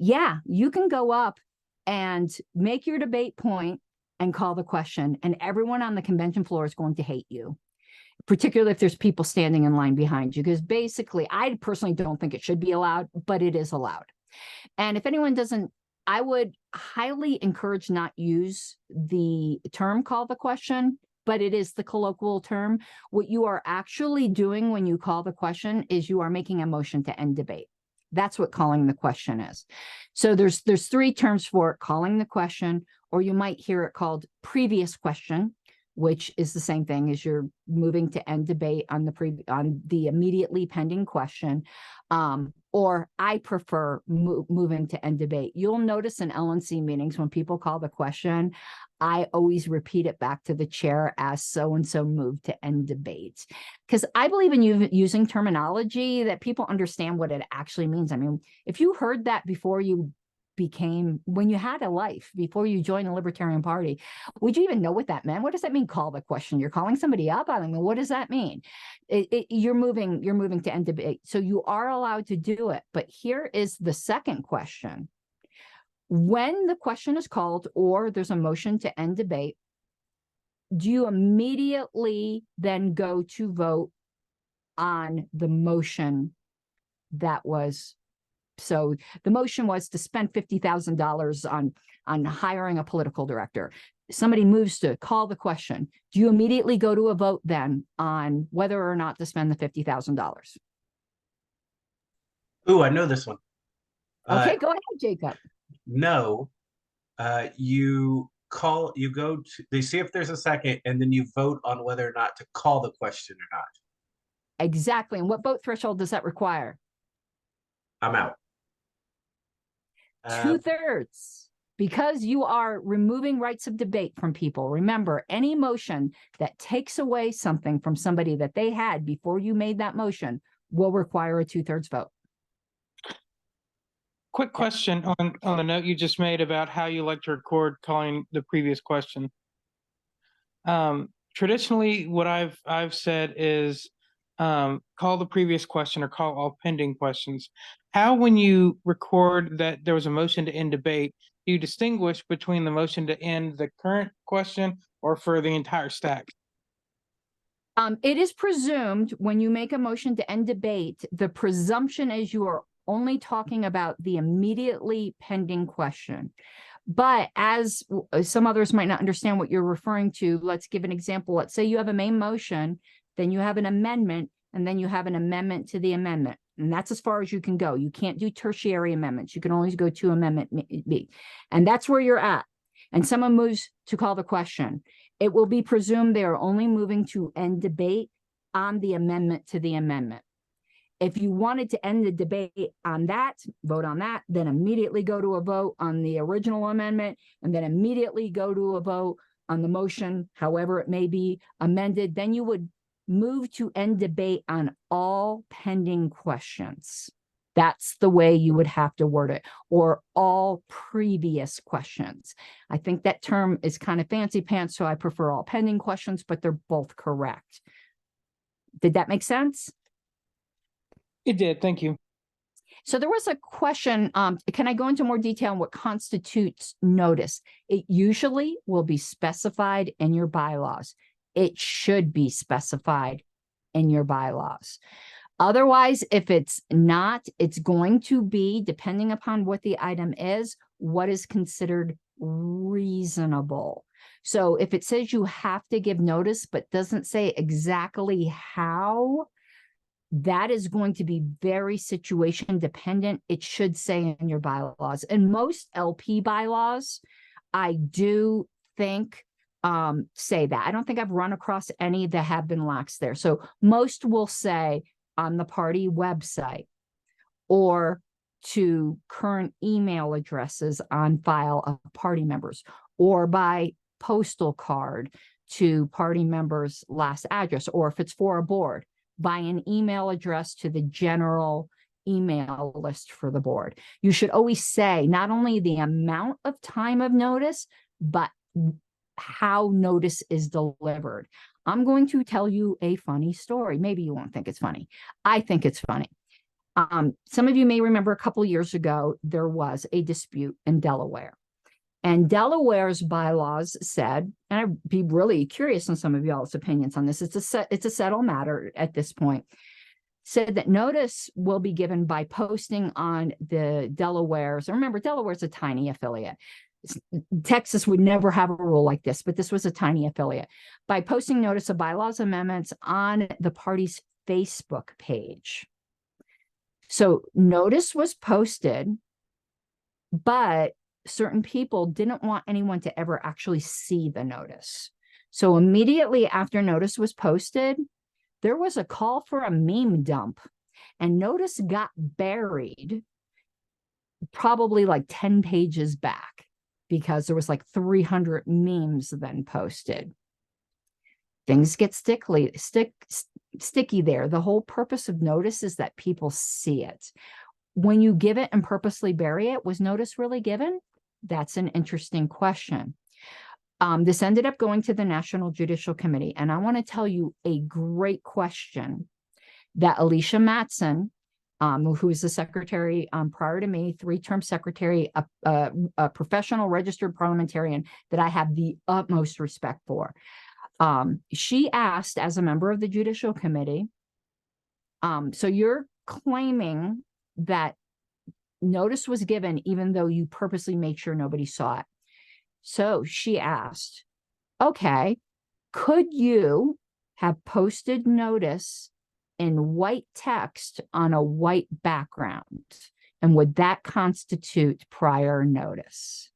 Yeah, you can go up and make your debate point and call the question, and everyone on the convention floor is going to hate you, particularly if there's people standing in line behind you, because basically, I personally don't think it should be allowed, but it is allowed. And if anyone doesn't, I would highly encourage not use the term call the question, but it is the colloquial term. What you are actually doing when you call the question is you are making a motion to end debate. That's what calling the question is. So there's three terms for it: calling the question, or you might hear it called previous question, which is the same thing as you're moving to end debate on the immediately pending question. Or I prefer moving to end debate. You'll notice in LNC meetings when people call the question, I always repeat it back to the chair as so-and-so moved to end debate. Because I believe in using terminology that people understand what it actually means. I mean, if you heard that before when you had a life, before you joined the Libertarian Party, would you even know what that meant? What does that mean, call the question? You're calling somebody up? I mean, what does that mean? You're moving to end debate. So you are allowed to do it. But here is the second question. When the question is called or there's a motion to end debate, do you immediately then go to vote on the motion that was? So the motion was to spend $50,000 on hiring a political director. Somebody moves to call the question. Do you immediately go to a vote then on whether or not to spend the $50,000?
Ooh, I know this one.
Okay, go ahead, Jacob.
No, you go to, they see if there's a second, and then you vote on whether or not to call the question or not.
Exactly. And what vote threshold does that require?
I'm out.
2/3, because you are removing rights of debate from people. Remember, any motion that takes away something from somebody that they had before you made that motion will require a 2/3 vote.
Quick question on the note you just made about how you like to record calling the previous question. Traditionally, what I've said is call the previous question or call all pending questions. How, when you record that there was a motion to end debate, do you distinguish between the motion to end the current question or for the entire stack?
It is presumed when you make a motion to end debate, the presumption is you are only talking about the immediately pending question. But as some others might not understand what you're referring to, let's give an example. Let's say you have a main motion, then you have an amendment, and then you have an amendment to the amendment. And that's as far as you can go. You can't do tertiary amendments. You can always go to amendment B. And that's where you're at. And someone moves to call the question. It will be presumed they are only moving to end debate on the amendment to the amendment. If you wanted to end the debate on that, vote on that, then immediately go to a vote on the original amendment, and then immediately go to a vote on the motion, however it may be amended, then you would move to end debate on all pending questions. That's the way you would have to word it, or all previous questions. I think that term is kind of fancy pants, so I prefer all pending questions, but they're both correct. Did that make sense?
It did. Thank you.
So there was a question, can I go into more detail on what constitutes notice? It usually will be specified in your bylaws. It should be specified in your bylaws. Otherwise, if it's not, it's going to be, depending upon what the item is, what is considered reasonable. So if it says you have to give notice, but doesn't say exactly how, that is going to be very situation dependent. It should say in your bylaws. And most LP bylaws, I do think say that. I don't think I've run across any that have been lax there. So most will say on the party website or to current email addresses on file of party members, or by postal card to party members' last address, or if it's for a board, by an email address to the general email list for the board. You should always say not only the amount of time of notice, but how notice is delivered. I'm going to tell you a funny story. Maybe you won't think it's funny. I think it's funny. Some of you may remember a couple years ago, there was a dispute in Delaware. And Delaware's bylaws said, and I'd be really curious on some of y'all's opinions on this. It's a settled matter at this point. Said that notice will be given by posting on the Delaware's. Remember, Delaware's a tiny affiliate. Texas would never have a rule like this, but this was a tiny affiliate. By posting notice of bylaws amendments on the party's Facebook page. So notice was posted, but certain people didn't want anyone to ever actually see the notice. So immediately after notice was posted, there was a call for a meme dump, and notice got buried probably like 10 pages back because there was like 300 memes then posted. Things get sticky there. The whole purpose of notice is that people see it. When you give it and purposely bury it, was notice really given? That's an interesting question. This ended up going to the National Judicial Committee, and I want to tell you a great question that Alicia Matson, who is the secretary prior to me, 3-term secretary, a professional registered parliamentarian that I have the utmost respect for. She asked, as a member of the Judicial Committee, so you're claiming that notice was given even though you purposely made sure nobody saw it. So she asked, okay, could you have posted notice in white text on a white background? And would that constitute prior notice?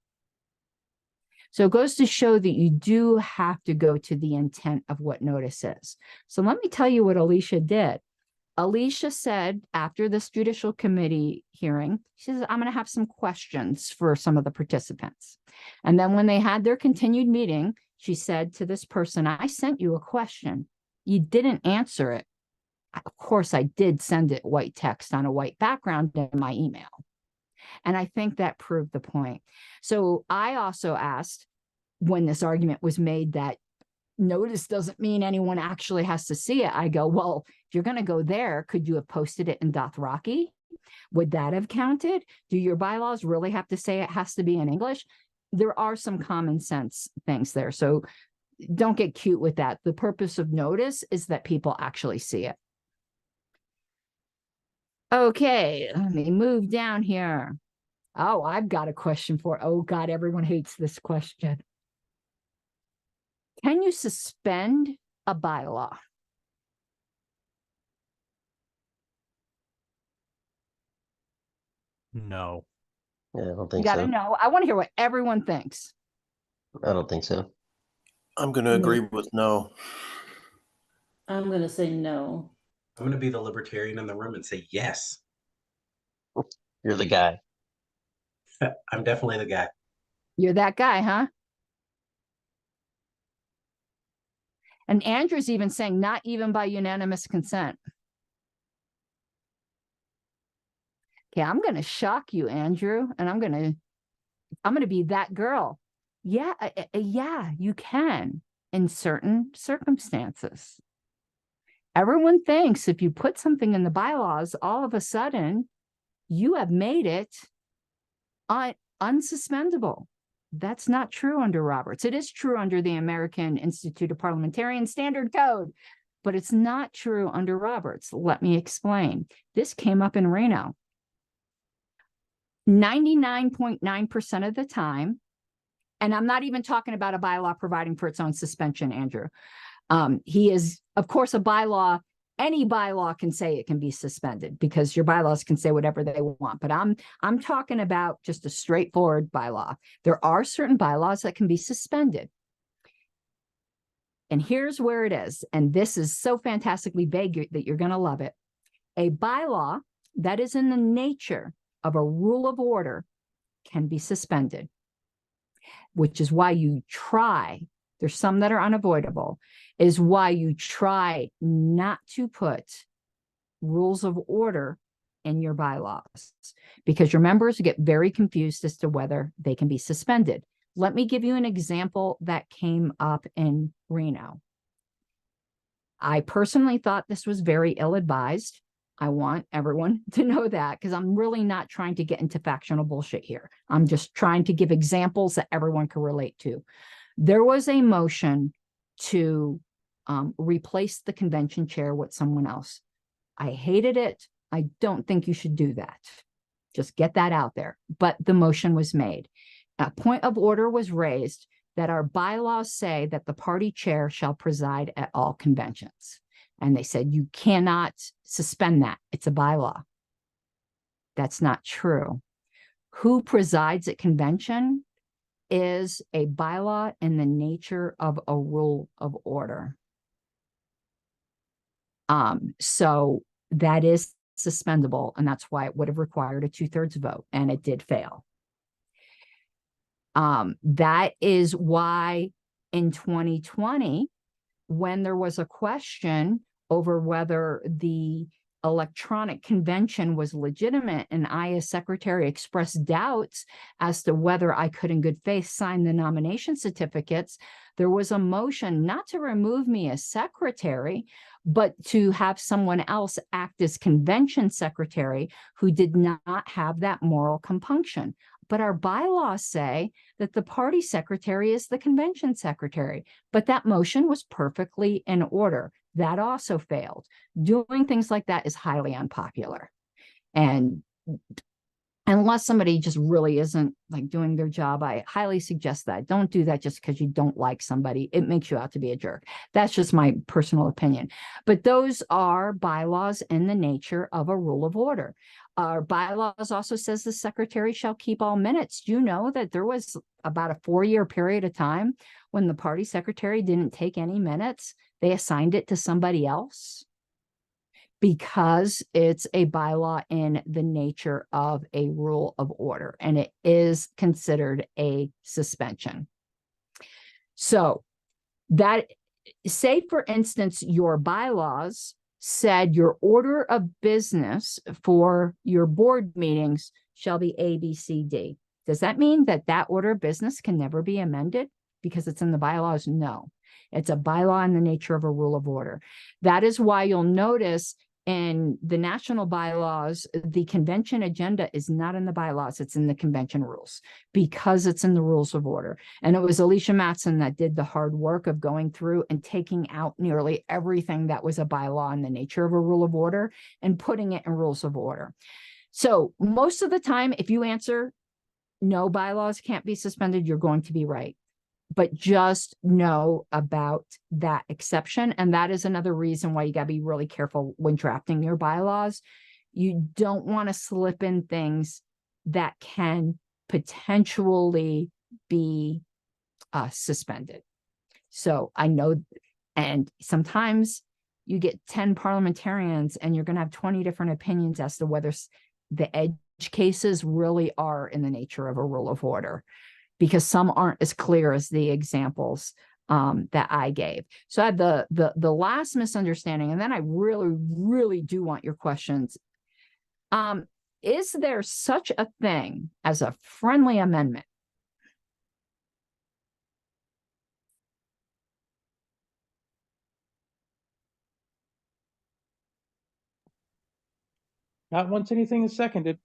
So it goes to show that you do have to go to the intent of what notice is. So let me tell you what Alicia did. Alicia said after this Judicial Committee hearing, she says, I'm going to have some questions for some of the participants. And then when they had their continued meeting, she said to this person, I sent you a question. You didn't answer it. Of course, I did send it white text on a white background in my email. And I think that proved the point. So I also asked, when this argument was made that notice doesn't mean anyone actually has to see it, I go, well, if you're going to go there, could you have posted it in Dothraki? Would that have counted? Do your bylaws really have to say it has to be in English? There are some common sense things there. So don't get cute with that. The purpose of notice is that people actually see it. Okay, let me move down here. Oh, I've got a question for, oh God, everyone hates this question. Can you suspend a bylaw?
No.
Yeah, I don't
You
think
gotta
so.
know. I want to hear what everyone thinks.
I don't think so.
I'm going to agree with no.
I'm gonna say no.
I'm going to be the libertarian in the room and say yes.
You're the guy.
I'm definitely the guy.
You're that guy, huh? And Andrew's even saying not even by unanimous consent. Okay, I'm going to shock you, Andrew, and I'm going to be that girl. Yeah, yeah, you can in certain circumstances. Everyone thinks if you put something in the bylaws, all of a sudden you have made it unsuspendable. That's not true under Roberts. It is true under the American Institute of Parliamentarian Standard Code, but it's not true under Roberts. Let me explain. This came up in Reno. 99.9% of the time, and I'm not even talking about a bylaw providing for its own suspension, Andrew. He is, of course, a bylaw. Any bylaw can say it can be suspended because your bylaws can say whatever they want. But I'm talking about just a straightforward bylaw. There are certain bylaws that can be suspended. And here's where it is. And this is so fantastically vague that you're going to love it. A bylaw that is in the nature of a rule of order can be suspended, which is why you try. There's some that are unavoidable, is why you try not to put rules of order in your bylaws, because your members get very confused as to whether they can be suspended. Let me give you an example that came up in Reno. I personally thought this was very ill-advised. I want everyone to know that because I'm really not trying to get into factional bullshit here. I'm just trying to give examples that everyone can relate to. There was a motion to replace the convention chair with someone else. I hated it. I don't think you should do that. Just get that out there. But the motion was made. A point of order was raised that our bylaws say that the party chair shall preside at all conventions. And they said, you cannot suspend that. It's a bylaw. That's not true. Who presides at convention is a bylaw in the nature of a rule of order. So that is suspendable, and that's why it would have required a 2/3 vote, and it did fail. That is why in 2020, when there was a question over whether the electronic convention was legitimate, and I, as secretary, expressed doubts as to whether I could in good faith sign the nomination certificates, there was a motion not to remove me as secretary, but to have someone else act as convention secretary who did not have that moral compunction. But our bylaws say that the party secretary is the convention secretary. But that motion was perfectly in order. That also failed. Doing things like that is highly unpopular. And unless somebody just really isn't like doing their job, I highly suggest that. Don't do that just because you don't like somebody. It makes you out to be a jerk. That's just my personal opinion. But those are bylaws in the nature of a rule of order. Our bylaws also says the secretary shall keep all minutes. Do you know that there was about a 4-year period of time when the party secretary didn't take any minutes? They assigned it to somebody else because it's a bylaw in the nature of a rule of order, and it is considered a suspension. So that, say for instance, your bylaws said your order of business for your board meetings shall be A, B, C, D. Does that mean that that order of business can never be amended because it's in the bylaws? No, it's a bylaw in the nature of a rule of order. That is why you'll notice in the national bylaws, the convention agenda is not in the bylaws, it's in the convention rules because it's in the rules of order. And it was Alicia Matson that did the hard work of going through and taking out nearly everything that was a bylaw in the nature of a rule of order and putting it in rules of order. So most of the time, if you answer no, bylaws can't be suspended, you're going to be right. But just know about that exception. And that is another reason why you got to be really careful when drafting your bylaws. You don't want to slip in things that can potentially be suspended. So I know, and sometimes you get 10 parliamentarians and you're going to have 20 different opinions as to whether the edge cases really are in the nature of a rule of order, because some aren't as clear as the examples that I gave. So I had the last misunderstanding, and then I really do want your questions. Is there such a thing as a friendly amendment?
Not once anything is seconded.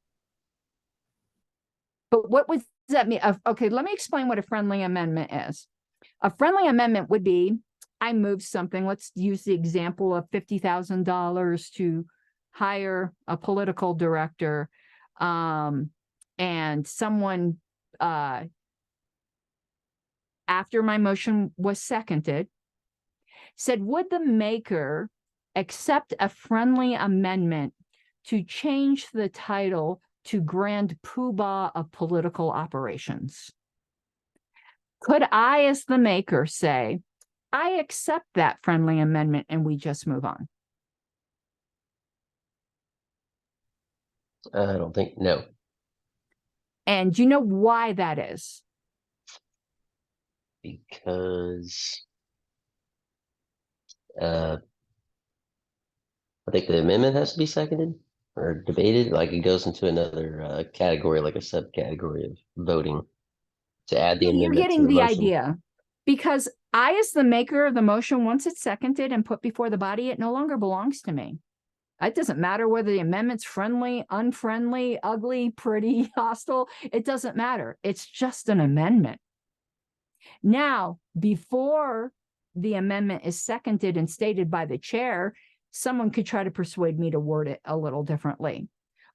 But what does that mean? Okay, let me explain what a friendly amendment is. A friendly amendment would be, I move something. Let's use the example of $50,000 to hire a political director. And someone, after my motion was seconded, said, would the maker accept a friendly amendment to change the title to Grand Poobah of Political Operations? Could I, as the maker, say, I accept that friendly amendment and we just move on?
I don't think, no.
And do you know why that is?
Because I think the amendment has to be seconded or debated. Like it goes into another category, like a subcategory of voting to add the
You're
amendment
getting
to the
the
motion.
idea. Because I, as the maker of the motion, once it's seconded and put before the body, it no longer belongs to me. It doesn't matter whether the amendment's friendly, unfriendly, ugly, pretty, hostile. It doesn't matter. It's just an amendment. Now, before the amendment is seconded and stated by the chair, someone could try to persuade me to word it a little differently.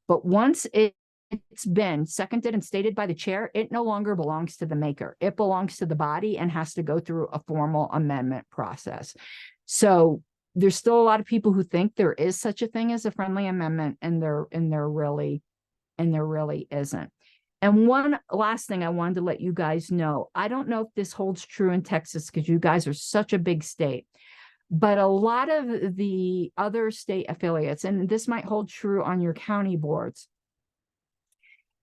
But once it's been seconded and stated by the chair, it no longer belongs to the maker. It belongs to the body and has to go through a formal amendment process. So there's still a lot of people who think there is such a thing as a friendly amendment, and there really isn't. And one last thing I wanted to let you guys know, I don't know if this holds true in Texas because you guys are such a big state, but a lot of the other state affiliates, and this might hold true on your county boards,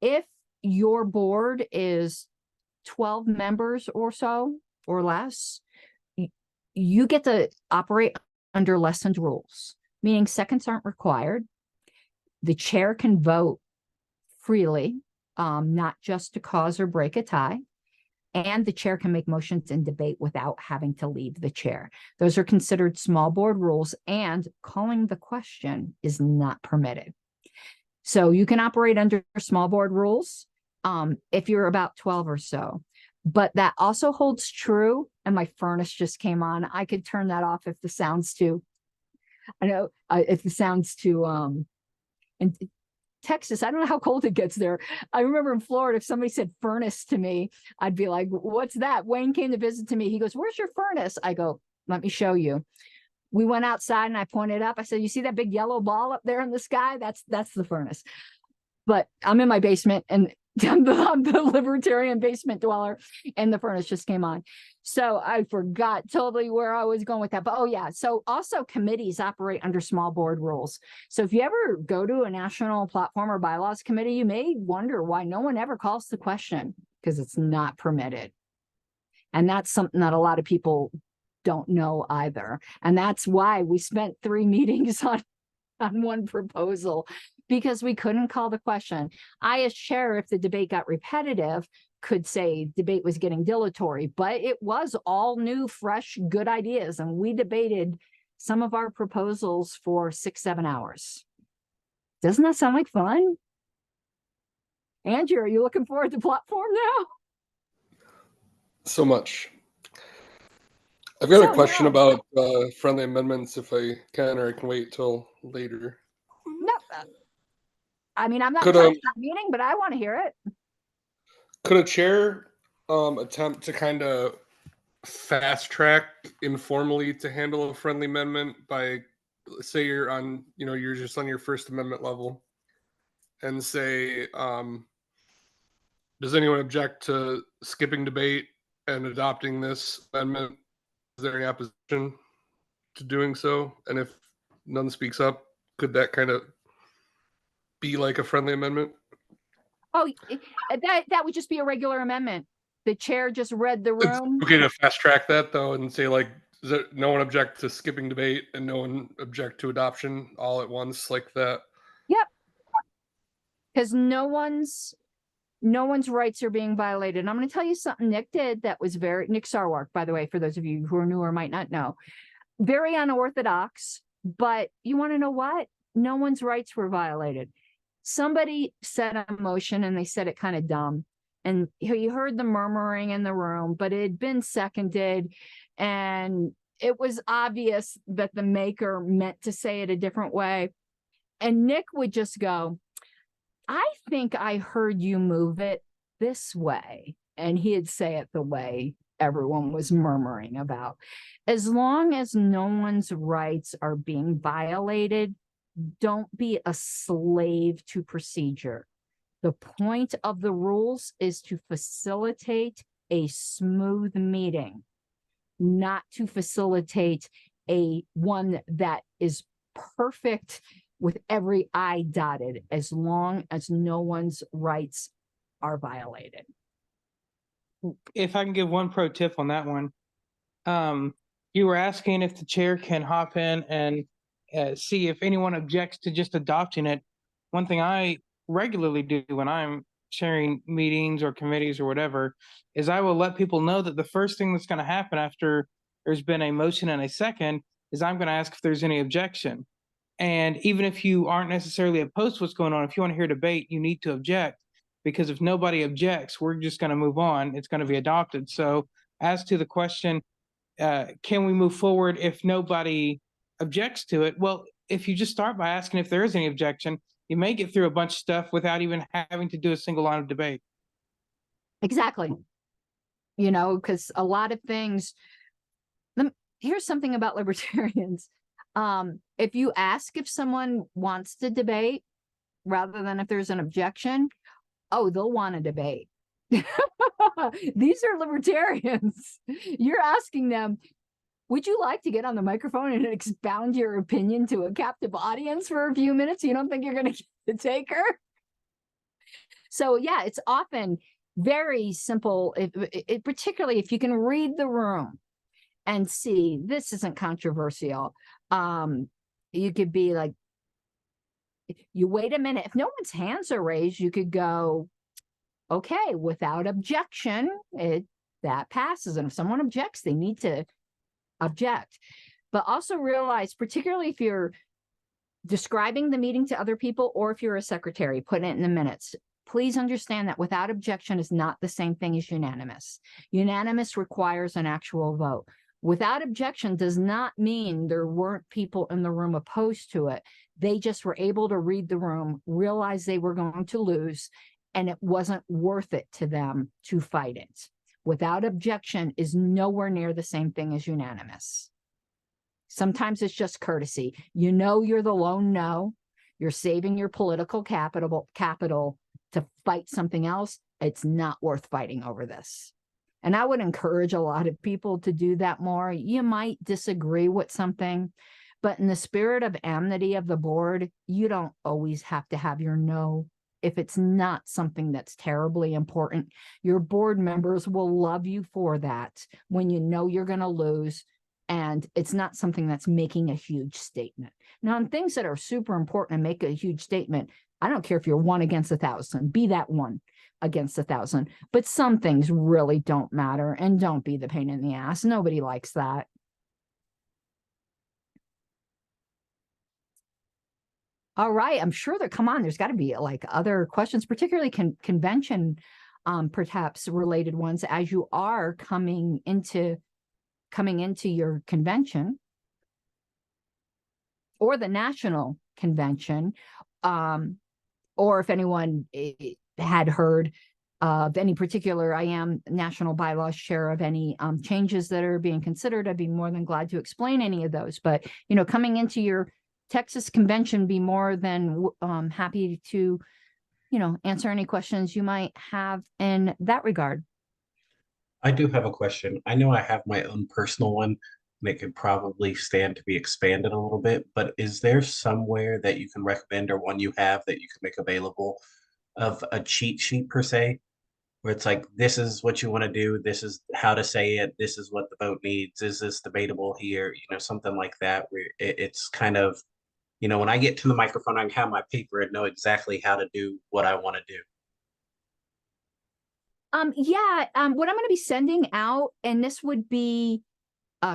if your board is 12 members or so or less, you get to operate under lessened rules, meaning seconds aren't required. The chair can vote freely, not just to cause or break a tie. And the chair can make motions and debate without having to leave the chair. Those are considered small board rules, and calling the question is not permitted. So you can operate under small board rules if you're about 12 or so. But that also holds true, and my furnace just came on. I could turn that off if the sound's too, I know, if the sound's too, and Texas, I don't know how cold it gets there. I remember in Florida, if somebody said furnace to me, I'd be like, what's that? Wayne came to visit to me. He goes, where's your furnace? I go, let me show you. We went outside and I pointed up. I said, you see that big yellow ball up there in the sky? That's the furnace. But I'm in my basement, and I'm the libertarian basement dweller, and the furnace just came on. So I forgot totally where I was going with that. But oh yeah, so also committees operate under small board rules. So if you ever go to a national platform or bylaws committee, you may wonder why no one ever calls the question, because it's not permitted. And that's something that a lot of people don't know either. And that's why we spent 3 meetings on one proposal, because we couldn't call the question. I, as chair, if the debate got repetitive, could say debate was getting dilatory, but it was all new, fresh, good ideas. And we debated some of our proposals for 6-7 hours. Doesn't that sound like fun? Andrew, are you looking forward to platform now?
So much. I've got
So,
a question
yeah.
about friendly amendments, if I can, or I can wait till later.
No, I mean, I'm not
Could
in charge of that meeting, but I want to hear it.
could a chair attempt to kind of fast track informally to handle a friendly amendment by, say you're on, you're just on your First Amendment level, and say, does anyone object to skipping debate and adopting this amendment? Is there any opposition? to doing so? And if none speaks up, could that kind of be like a friendly amendment?
Oh, that would just be a regular amendment. The chair just read the
It's
room.
okay to fast track that though and say like, does it, no one object to skipping debate and no one object to adoption all at once like that?
Yep. Because no one's rights are being violated. And I'm going to tell you something Nick did that was Nick Sarwark, by the way, for those of you who are new or might not know, very unorthodox, but you want to know what? No one's rights were violated. Somebody said a motion and they said it kind of dumb. And you heard the murmuring in the room, but it had been seconded. And it was obvious that the maker meant to say it a different way. And Nick would just go, I think I heard you move it this way. And he'd say it the way everyone was murmuring about. As long as no one's rights are being violated, don't be a slave to procedure. The point of the rules is to facilitate a smooth meeting, not to facilitate one that is perfect with every I dotted, as long as no one's rights are violated.
If I can give one pro tip on that one, you were asking if the chair can hop in and see if anyone objects to just adopting it. One thing I regularly do when I'm chairing meetings or committees or whatever is I will let people know that the first thing that's going to happen after there's been a motion and a second is I'm going to ask if there's any objection. And even if you aren't necessarily opposed to what's going on, if you want to hear debate, you need to object, because if nobody objects, we're just going to move on. It's going to be adopted. So as to the question, can we move forward if nobody objects to it? Well, if you just start by asking if there is any objection, you may get through a bunch of stuff without even having to do a single line of debate.
Exactly. You know, because a lot of things, here's something about libertarians. If you ask if someone wants to debate rather than if there's an objection, oh, they'll want to debate. These are libertarians. You're asking them, would you like to get on the microphone and expound your opinion to a captive audience for a few minutes? You don't think you're going to get the taker? So yeah, it's often very simple, particularly if you can read the room and see this isn't controversial. You could be like, you wait a minute. If no one's hands are raised, you could go, okay, without objection, that passes. And if someone objects, they need to object. But also realize, particularly if you're describing the meeting to other people, or if you're a secretary, putting it in the minutes, please understand that without objection is not the same thing as unanimous. Unanimous requires an actual vote. Without objection does not mean there weren't people in the room opposed to it. They just were able to read the room, realize they were going to lose, and it wasn't worth it to them to fight it. Without objection is nowhere near the same thing as unanimous. Sometimes it's just courtesy. You know you're the lone no. You're saving your political capital to fight something else. It's not worth fighting over this. And I would encourage a lot of people to do that more. You might disagree with something, but in the spirit of amity of the board, you don't always have to have your no. If it's not something that's terribly important, your board members will love you for that when you know you're going to lose and it's not something that's making a huge statement. Now, on things that are super important and make a huge statement, I don't care if you're 1 against 1,000, be that 1 against 1,000. But some things really don't matter, and don't be the pain in the ass. Nobody likes that. All right, I'm sure there's got to be like other questions, particularly convention, perhaps related ones, as you are coming into your convention or the national convention, or if anyone had heard of any particular, I am national bylaws chair of any changes that are being considered, I'd be more than glad to explain any of those. But, you know, coming into your Texas convention, be more than happy to, you know, answer any questions you might have in that regard.
I do have a question. I know I have my own personal one, and it could probably stand to be expanded a little bit. But is there somewhere that you can recommend or one you have that you can make available of a cheat sheet per se, where it's like, this is what you want to do, this is how to say it, this is what the vote needs, is this debatable here, something like that, where it's kind of, when I get to the microphone, I can have my paper and know exactly how to do what I want to do.
Yeah, what I'm going to be sending out, and this would be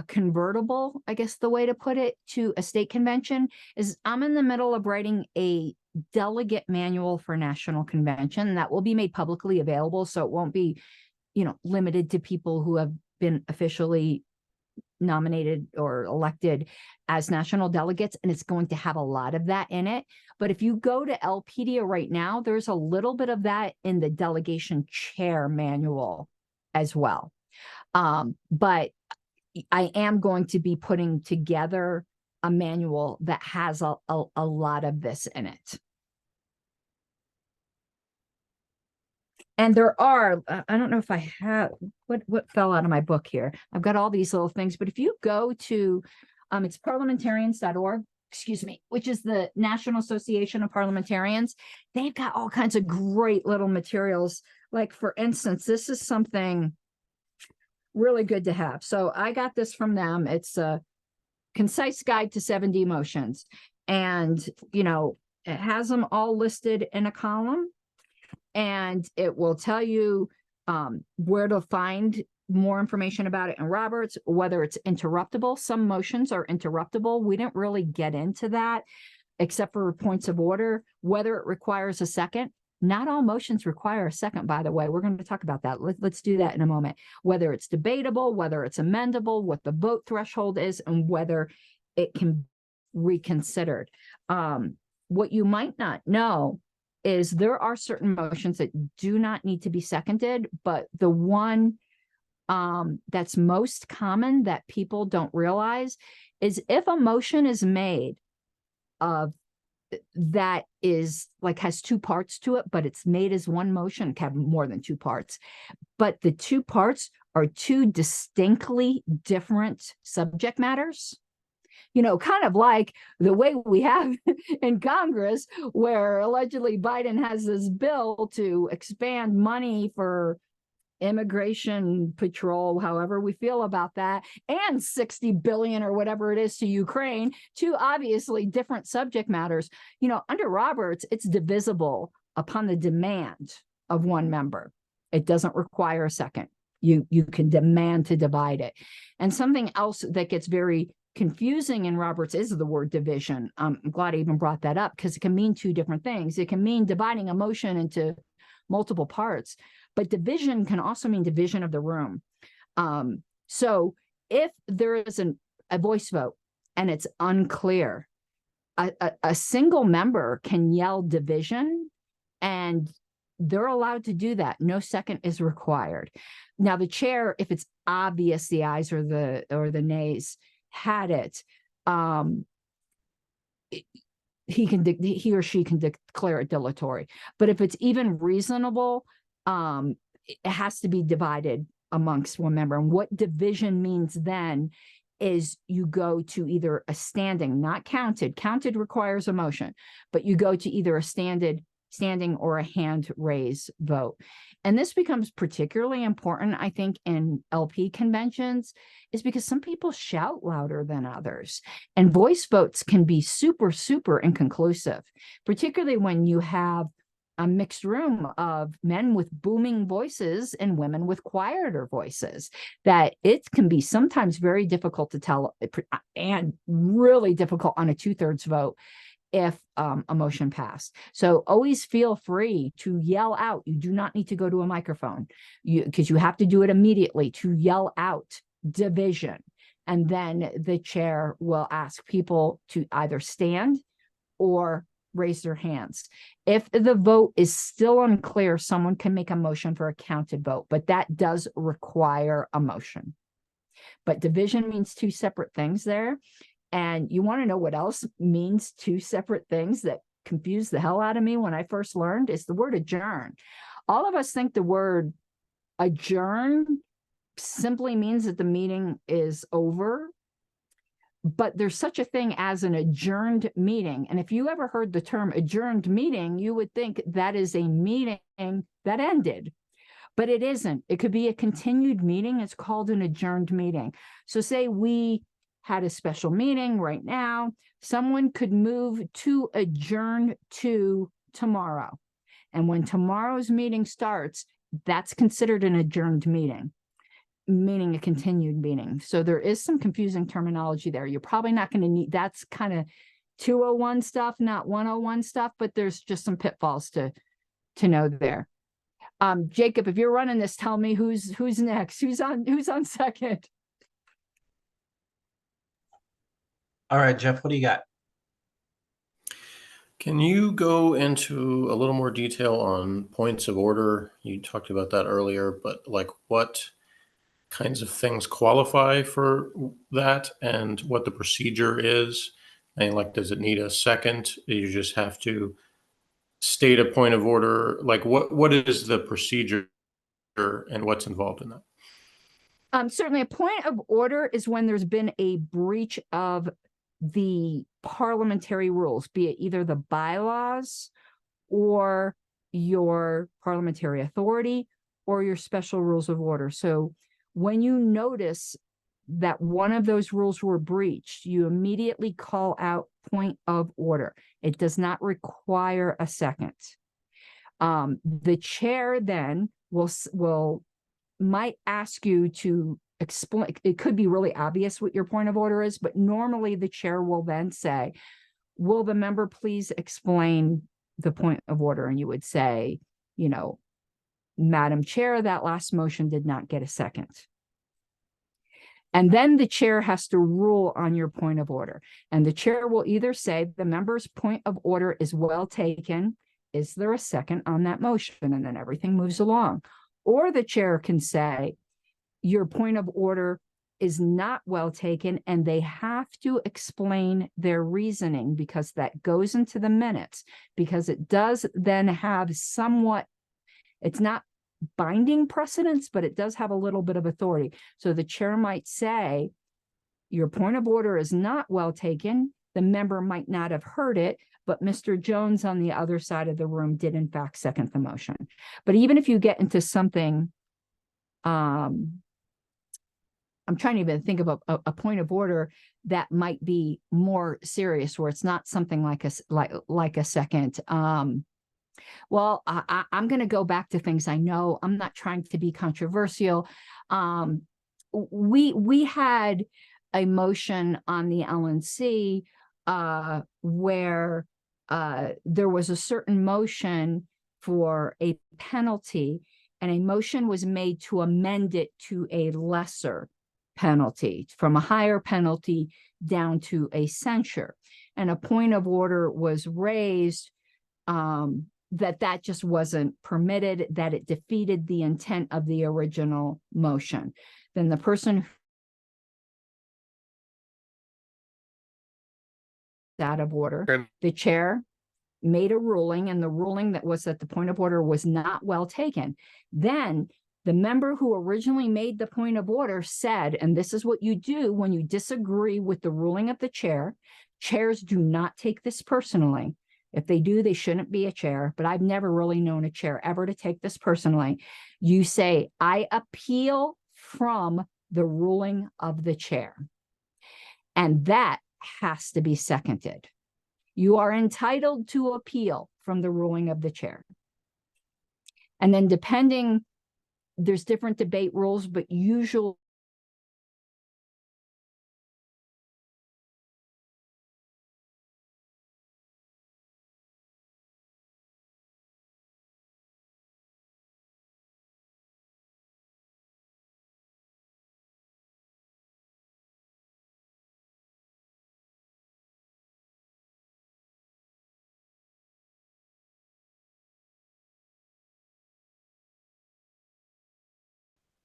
convertible, I guess the way to put it, to a state convention, is I'm in the middle of writing a delegate manual for national convention that will be made publicly available. So it won't be, limited to people who have been officially nominated or elected as national delegates, and it's going to have a lot of that in it. But if you go to LPedia right now, there's a little bit of that in the delegation chair manual as well. But I am going to be putting together a manual that has a lot of this in it. And there are, I don't know if I have, what fell out of my book here. I've got all these little things, but if you go to, it's parliamentarians.org, excuse me, which is the National Association of Parliamentarians, they've got all kinds of great little materials. Like, for instance, this is something really good to have. So I got this from them. It's a concise guide to 7D motions. And, it has them all listed in a column. And it will tell you where to find more information about it in Roberts, whether it's interruptible. Some motions are interruptible. We didn't really get into that, except for points of order, whether it requires a second. Not all motions require a second, by the way. We're going to talk about that. Let's do that in a moment. Whether it's debatable, whether it's amendable, what the vote threshold is, and whether it can be reconsidered. What you might not know is there are certain motions that do not need to be seconded, but the one that's most common that people don't realize is if a motion is made that is like has two parts to it, but it's made as one motion, it can have more than two parts, but the two parts are two distinctly different subject matters. Kind of like the way we have in Congress, where allegedly Biden has this bill to expand money for immigration patrol, however we feel about that, and 60 billion or whatever it is to Ukraine, two obviously different subject matters. Under Roberts, it's divisible upon the demand of one member. It doesn't require a second. You can demand to divide it. And something else that gets very confusing in Roberts is the word division. I'm glad I even brought that up because it can mean two different things. It can mean dividing a motion into multiple parts, but division can also mean division of the room. So if there is a voice vote and it's unclear, a single member can yell division, and they're allowed to do that. No second is required. Now the chair, if it's obvious the ayes or the nays had it, he or she can declare it dilatory. But if it's even reasonable, it has to be divided amongst one member. And what division means then is you go to either a standing, not counted. Counted requires a motion, but you go to either a standing or a hand raise vote. And this becomes particularly important, I think, in LP conventions, is because some people shout louder than others. And voice votes can be super, super inconclusive, particularly when you have a mixed room of men with booming voices and women with quieter voices, that it can be sometimes very difficult to tell, and really difficult on a 2/3 vote if a motion passed. So always feel free to yell out. You do not need to go to a microphone, because you have to do it immediately to yell out division. And then the chair will ask people to either stand or raise their hands. If the vote is still unclear, someone can make a motion for a counted vote, but that does require a motion. But division means two separate things there. And you want to know what else means two separate things that confused the hell out of me when I first learned? Is the word adjourn. All of us think the word adjourn simply means that the meeting is over but there's such a thing as an adjourned meeting. And if you ever heard the term adjourned meeting, you would think that is a meeting that ended, but it isn't. It could be a continued meeting. It's called an adjourned meeting. So say we had a special meeting right now, someone could move to adjourn to tomorrow. And when tomorrow's meeting starts, that's considered an adjourned meeting, meaning a continued meeting. So there is some confusing terminology there. You're probably not going to need, that's kind of 201 stuff, not 101 stuff, but there's just some pitfalls to know there. Jacob, if you're running this, tell me who's next, who's on second.
All right, Jeff, what do you got?
Can you go into a little more detail on points of order? You talked about that earlier, but like what kinds of things qualify for that and what the procedure is? And like, does it need a second? You just have to state a point of order. Like what is the procedure and what's involved in that?
Certainly a point of order is when there's been a breach of the parliamentary rules, be it either the bylaws or your parliamentary authority or your special rules of order. So when you notice that one of those rules were breached, you immediately call out point of order. It does not require a second. The chair then might ask you to explain. It could be really obvious what your point of order is, but normally the chair will then say, will the member please explain the point of order? And you would say, Madam Chair, that last motion did not get a second. And then the chair has to rule on your point of order. And the chair will either say the member's point of order is well taken. Is there a second on that motion? And then everything moves along. Or the chair can say, your point of order is not well taken, and they have to explain their reasoning because that goes into the minutes, because it does then have somewhat, it's not binding precedence, but it does have a little bit of authority. So the chair might say, your point of order is not well taken. The member might not have heard it, but Mr. Jones on the other side of the room did in fact second the motion. But even if you get into something, I'm trying to even think of a point of order that might be more serious, where it's not something like a second. Well, I'm going to go back to things I know. I'm not trying to be controversial. We had a motion on the LNC where there was a certain motion for a penalty, and a motion was made to amend it to a lesser penalty, from a higher penalty down to a censure. And a point of order was raised that just wasn't permitted, that it defeated the intent of the original motion. Then the person out of order, the chair made a ruling, and the ruling that was that the point of order was not well taken. Then the member who originally made the point of order said, and this is what you do when you disagree with the ruling of the chair. Chairs do not take this personally. If they do, they shouldn't be a chair, but I've never really known a chair ever to take this personally. You say, I appeal from the ruling of the chair. And that has to be seconded. You are entitled to appeal from the ruling of the chair. And then depending, there's different debate rules, but usually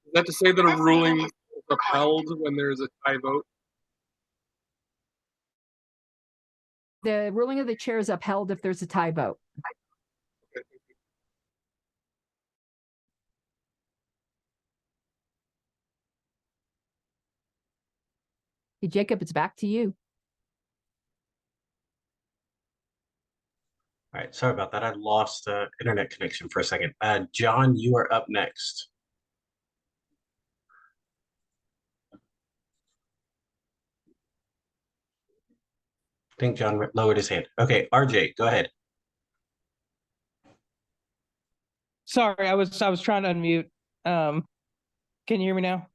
Is that to say that a ruling is upheld when there is a tie vote?
the ruling of the chair is upheld if there's a tie vote. Hey, Jacob, it's back to you.
All right, sorry about that. I lost internet connection for a second. John, you are up next. I think John lowered his hand. Okay, RJ, go ahead.
Sorry, I was trying to unmute. Can you hear me now?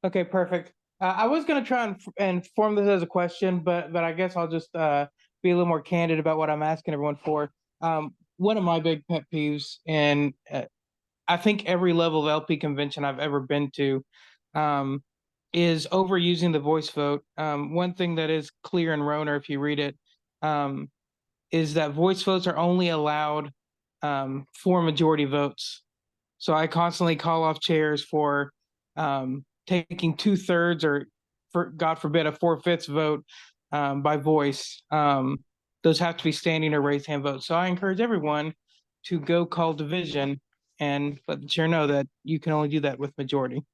Okay, perfect. I was gonna try and form this as a question, but I guess I'll just be a little more candid about what I'm asking everyone for. One of my big pet peeves, and I think every level of LP convention I've ever been to, is overusing the voice vote. One thing that is clear in Roner, if you read it, is that voice votes are only allowed for majority votes. So I constantly call off chairs for taking 2/3 or, for God forbid, a 4/5 vote by voice. Those have to be standing or raised hand votes. So I encourage everyone to go call division and let the chair know that you can only do that with majority.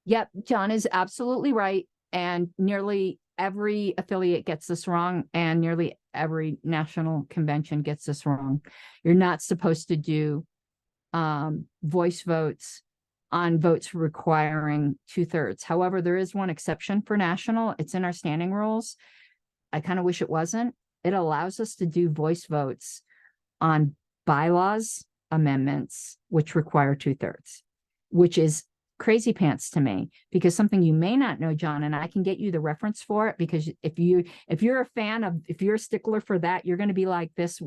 Yep, John is absolutely right. And nearly every affiliate gets this wrong, and nearly every national convention gets this wrong. You're not supposed to do voice votes on votes requiring 2/3. However, there is one exception for national. It's in our standing rules. I kind of wish it wasn't. It allows us to do voice votes on bylaws amendments, which require 2/3, which is crazy pants to me, because something you may not know, John, and I can get you the reference for it, because if you're a fan of, if you're a stickler for that, you're going to be like this.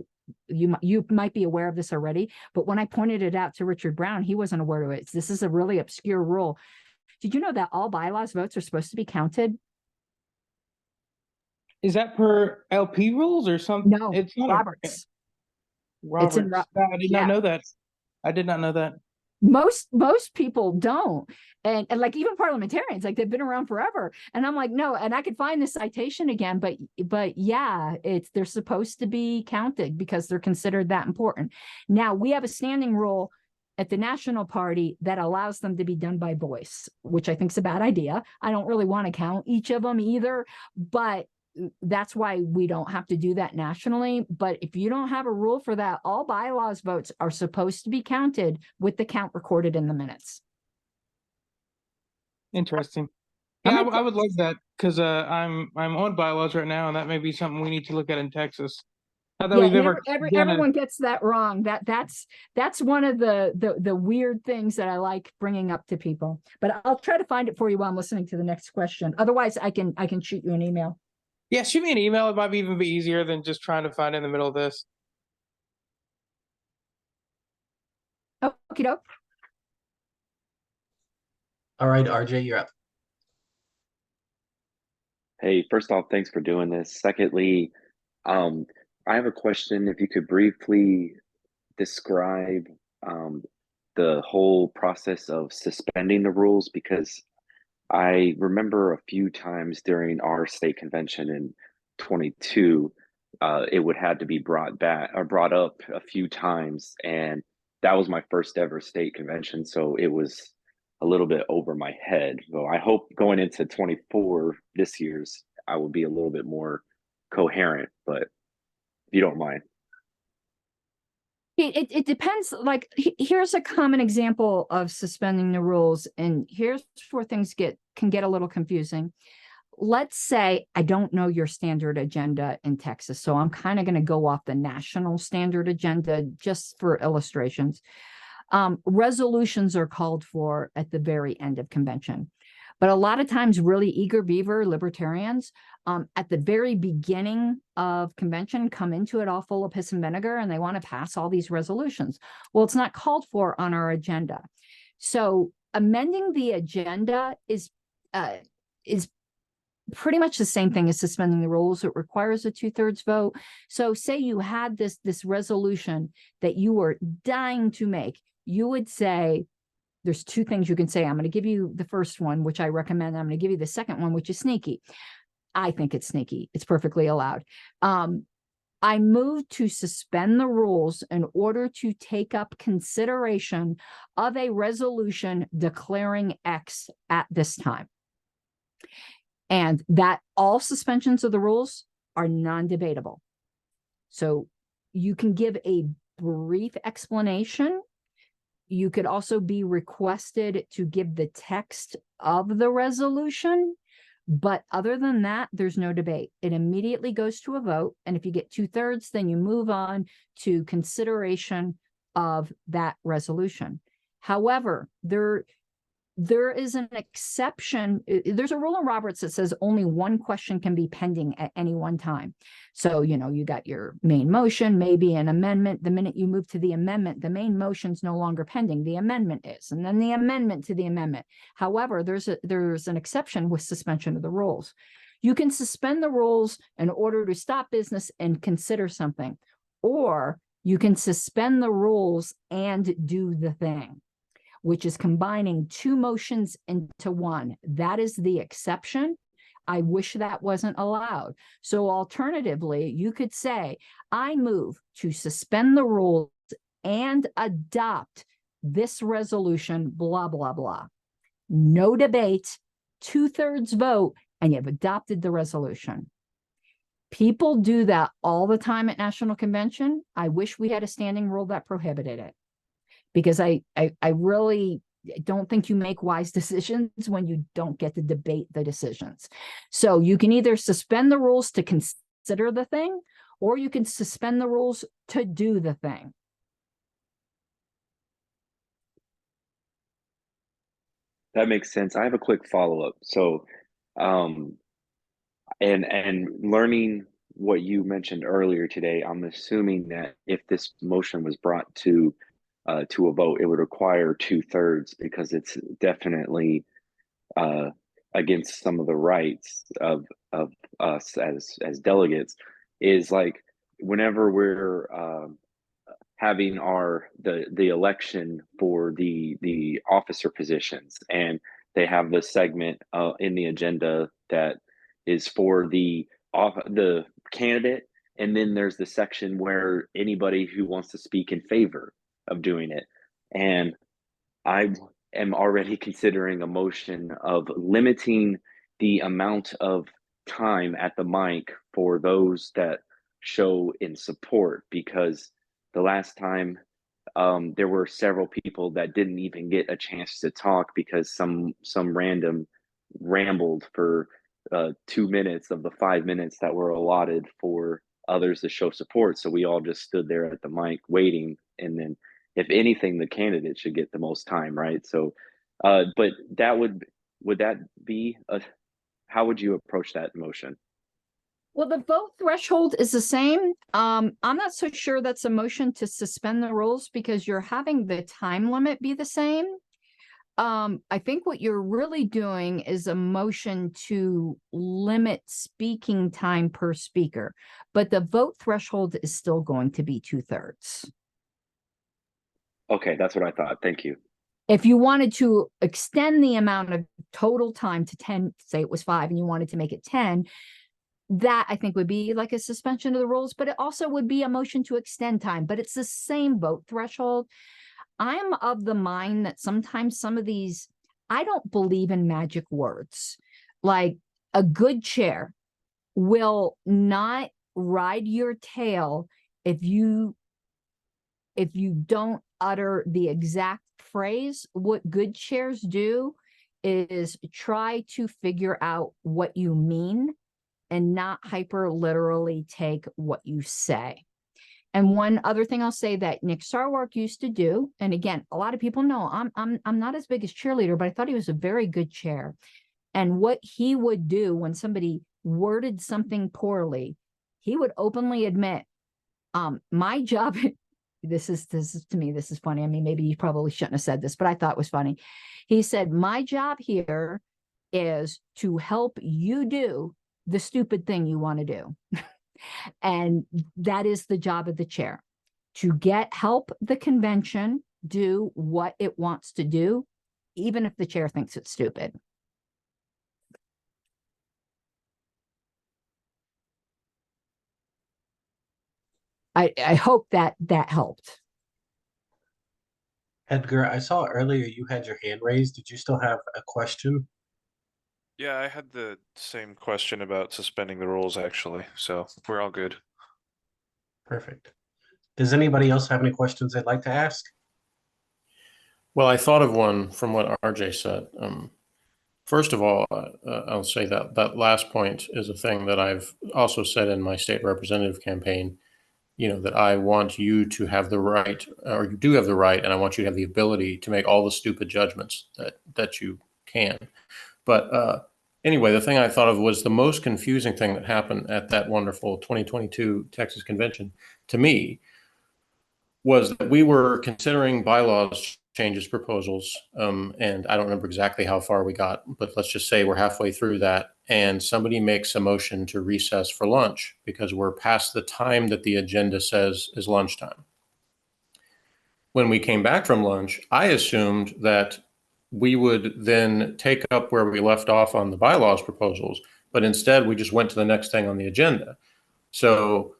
You might be aware of this already, but when I pointed it out to Richard Brown, he wasn't aware of it. This is a really obscure rule. Did you know that all bylaws votes are supposed to be counted?
Is that per LP rules or something?
No,
It's not
Roberts.
Roberts.
It's in
No, I did not know that. I did not know that.
Most people don't, and like even parliamentarians, like they've been around forever, and I'm like, no, and I could find the citation again, but yeah, they're supposed to be counted because they're considered that important. Now we have a standing rule at the National Party that allows them to be done by voice, which I think is a bad idea. I don't really want to count each of them either, but that's why we don't have to do that nationally. But if you don't have a rule for that, all bylaws votes are supposed to be counted with the count recorded in the minutes.
Interesting. Yeah, I would like that, because I'm on bylaws right now, and that may be something we need to look at in Texas. Not that we've ever
everyone gets that wrong. That's one of the weird things that I like bringing up to people. But I'll try to find it for you while I'm listening to the next question. Otherwise, I can shoot you an email.
Yeah, shoot me an email. It might even be easier than just trying to find it in the middle of this.
Okie doke.
All right, RJ, you're up.
Hey, first off, thanks for doing this. Secondly, I have a question. If you could briefly describe the whole process of suspending the rules, because I remember a few times during our state convention in 22, it would have to be brought back or brought up a few times, and that was my first ever state convention, so it was a little bit over my head. So I hope going into 24 this year's, I will be a little bit more coherent, but if you don't mind.
It depends. Like, here's a common example of suspending the rules, and here's where things can get a little confusing. Let's say I don't know your standard agenda in Texas, so I'm kind of going to go off the national standard agenda just for illustrations. Resolutions are called for at the very end of convention. But a lot of times really eager beaver libertarians at the very beginning of convention come into it all full of piss and vinegar, and they want to pass all these resolutions. Well, it's not called for on our agenda. So amending the agenda is pretty much the same thing as suspending the rules. It requires a 2/3 vote. So say you had this resolution that you were dying to make, you would say, there's two things you can say. I'm going to give you the first one, which I recommend. I'm going to give you the second one, which is sneaky. I think it's sneaky. It's perfectly allowed. I move to suspend the rules in order to take up consideration of a resolution declaring X at this time. And that all suspensions of the rules are non-debatable. So you can give a brief explanation. You could also be requested to give the text of the resolution. But other than that, there's no debate. It immediately goes to a vote. And if you get 2/3, then you move on to consideration of that resolution. However, there is an exception. There's a rule in Roberts that says only one question can be pending at any one time. So, you got your main motion, maybe an amendment. The minute you move to the amendment, the main motion's no longer pending. The amendment is, and then the amendment to the amendment. However, there's an exception with suspension of the rules. You can suspend the rules in order to stop business and consider something, or you can suspend the rules and do the thing, which is combining two motions into one. That is the exception. I wish that wasn't allowed. So alternatively, you could say, I move to suspend the rules and adopt this resolution, blah, blah, blah. No debate, 2/3 vote, and you've adopted the resolution. People do that all the time at National Convention. I wish we had a standing rule that prohibited it, because I really don't think you make wise decisions when you don't get to debate the decisions. So you can either suspend the rules to consider the thing, or you can suspend the rules to do the thing.
That makes sense. I have a quick follow-up. So, and learning what you mentioned earlier today, I'm assuming that if this motion was brought to a vote, it would require 2/3, because it's definitely against some of the rights of us as delegates. Is like whenever we're having the election for the officer positions, and they have the segment in the agenda that is for the candidate, and then there's the section where anybody who wants to speak in favor of doing it. And I am already considering a motion of limiting the amount of time at the mic for those that show in support, because the last time there were several people that didn't even get a chance to talk because some random rambled for 2 minutes of the 5 minutes that were allotted for others to show support. So we all just stood there at the mic waiting, and then if anything, the candidate should get the most time, right? So, but that would that be how would you approach that motion?
Well, the vote threshold is the same. I'm not so sure that's a motion to suspend the rules, because you're having the time limit be the same. I think what you're really doing is a motion to limit speaking time per speaker, but the vote threshold is still going to be 2/3.
Okay, that's what I thought. Thank you.
If you wanted to extend the amount of total time to 10, say it was 5 and you wanted to make it 10, that I think would be like a suspension of the rules, but it also would be a motion to extend time, but it's the same vote threshold. I'm of the mind that sometimes some of these, I don't believe in magic words. Like, a good chair will not ride your tail if you don't utter the exact phrase. What good chairs do is try to figure out what you mean and not hyper literally take what you say. And one other thing I'll say that Nick Sarwark used to do, and again, a lot of people know I'm not as big as cheerleader, but I thought he was a very good chair. And what he would do when somebody worded something poorly, he would openly admit, my job, this is to me, this is funny. I mean, maybe you probably shouldn't have said this, but I thought it was funny. He said, my job here is to help you do the stupid thing you want to do. And that is the job of the chair, to help the convention do what it wants to do, even if the chair thinks it's stupid. I hope that that helped.
Edgar, I saw earlier you had your hand raised. Did you still have a question?
Yeah, I had the same question about suspending the rules actually, so we're all good.
Perfect. Does anybody else have any questions they'd like to ask?
Well, I thought of one from what RJ said. First of all, I'll say that that last point is a thing that I've also said in my state representative campaign. You know, that I want you to have the right, or you do have the right, and I want you to have the ability to make all the stupid judgments that you can. But anyway, the thing I thought of was the most confusing thing that happened at that wonderful 2022 Texas convention to me was that we were considering bylaws changes proposals, and I don't remember exactly how far we got, but let's just say we're halfway through that, and somebody makes a motion to recess for lunch because we're past the time that the agenda says is lunchtime. When we came back from lunch, I assumed that we would then take up where we left off on the bylaws proposals, but instead we just went to the next thing on the agenda. So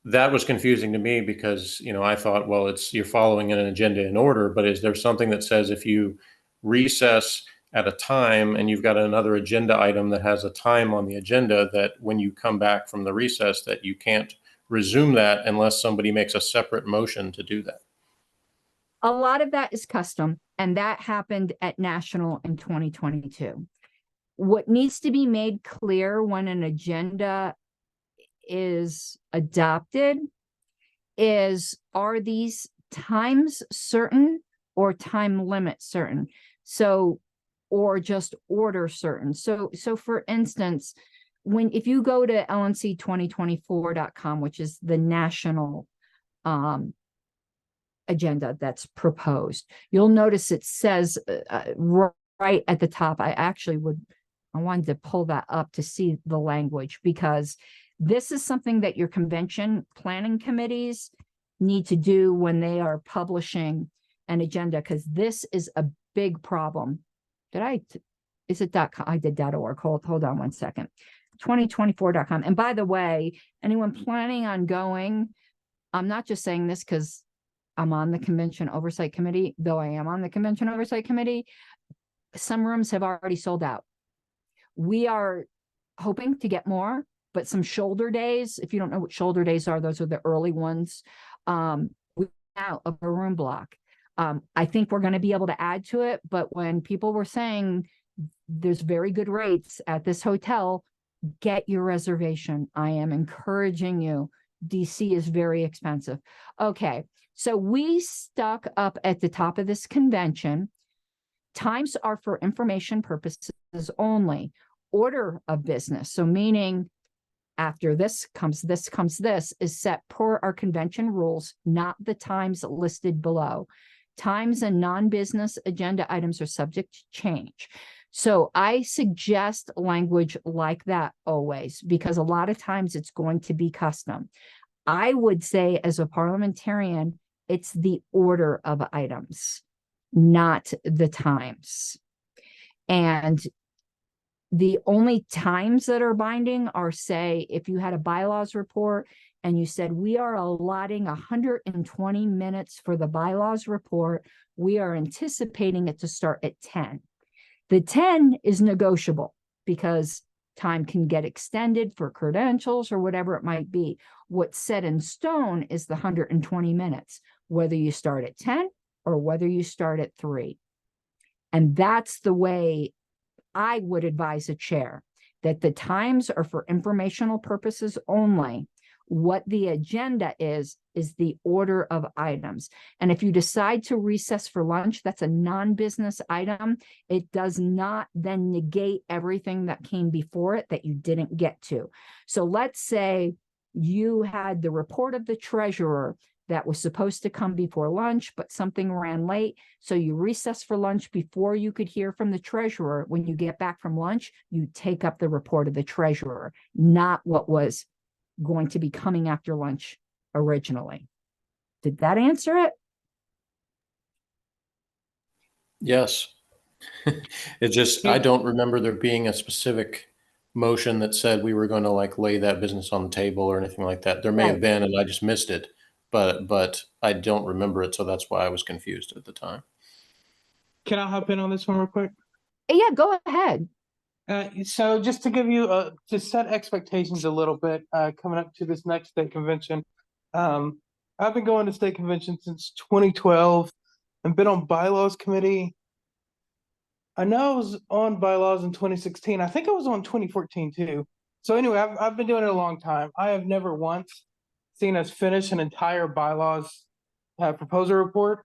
that was confusing to me because, you know, I thought, well, it's you're following an agenda in order, but is there something that says if you recess at a time and you've got another agenda item that has a time on the agenda, that when you come back from the recess that you can't resume that unless somebody makes a separate motion to do that?
A lot of that is custom, and that happened at National in 2022. What needs to be made clear when an agenda is adopted is, are these times certain or time limit certain? So, or just order certain. So for instance, if you go to lnc2024.com, which is the national agenda that's proposed, you'll notice it says right at the top. I wanted to pull that up to see the language, because this is something that your convention planning committees need to do when they are publishing an agenda, because this is a big problem. Is it .com? I did .org. Hold on one second. 2024.com. And by the way, anyone planning on going, I'm not just saying this because I'm on the Convention Oversight Committee, though I am on the Convention Oversight Committee. Some rooms have already sold out. We are hoping to get more, but some shoulder days, if you don't know what shoulder days are, those are the early ones. We out of a room block. I think we're going to be able to add to it, but when people were saying there's very good rates at this hotel, get your reservation. I am encouraging you. DC is very expensive. Okay, so we stuck up at the top of this convention. Times are for information purposes only. Order of business, so meaning after this comes this, is set per our convention rules, not the times listed below. Times and non-business agenda items are subject to change. So I suggest language like that always, because a lot of times it's going to be custom. I would say as a parliamentarian, it's the order of items, not the times. And the only times that are binding are, say, if you had a bylaws report and you said, we are allotting 120 minutes for the bylaws report, we are anticipating it to start at 10. The 10 is negotiable because time can get extended for credentials or whatever it might be. What's set in stone is the 120 minutes, whether you start at 10 or whether you start at 3. And that's the way I would advise a chair, that the times are for informational purposes only. What the agenda is the order of items. And if you decide to recess for lunch, that's a non-business item. It does not then negate everything that came before it that you didn't get to. So let's say you had the report of the treasurer that was supposed to come before lunch, but something ran late. So you recess for lunch before you could hear from the treasurer. When you get back from lunch, you take up the report of the treasurer, not what was going to be coming after lunch originally. Did that answer it?
Yes. It just, I don't remember there being a specific motion that said we were going to like lay that business on the table or anything like that. There may have
Right.
been, and I just missed it, but I don't remember it, so that's why I was confused at the time.
Can I hop in on this one real quick?
Yeah, go ahead.
So just to give you to set expectations a little bit, coming up to this next state convention, I've been going to state convention since 2012 and been on bylaws committee. I know I was on bylaws in 2016. I think I was on 2014 too. So anyway, I've been doing it a long time. I have never once seen us finish an entire bylaws proposal report.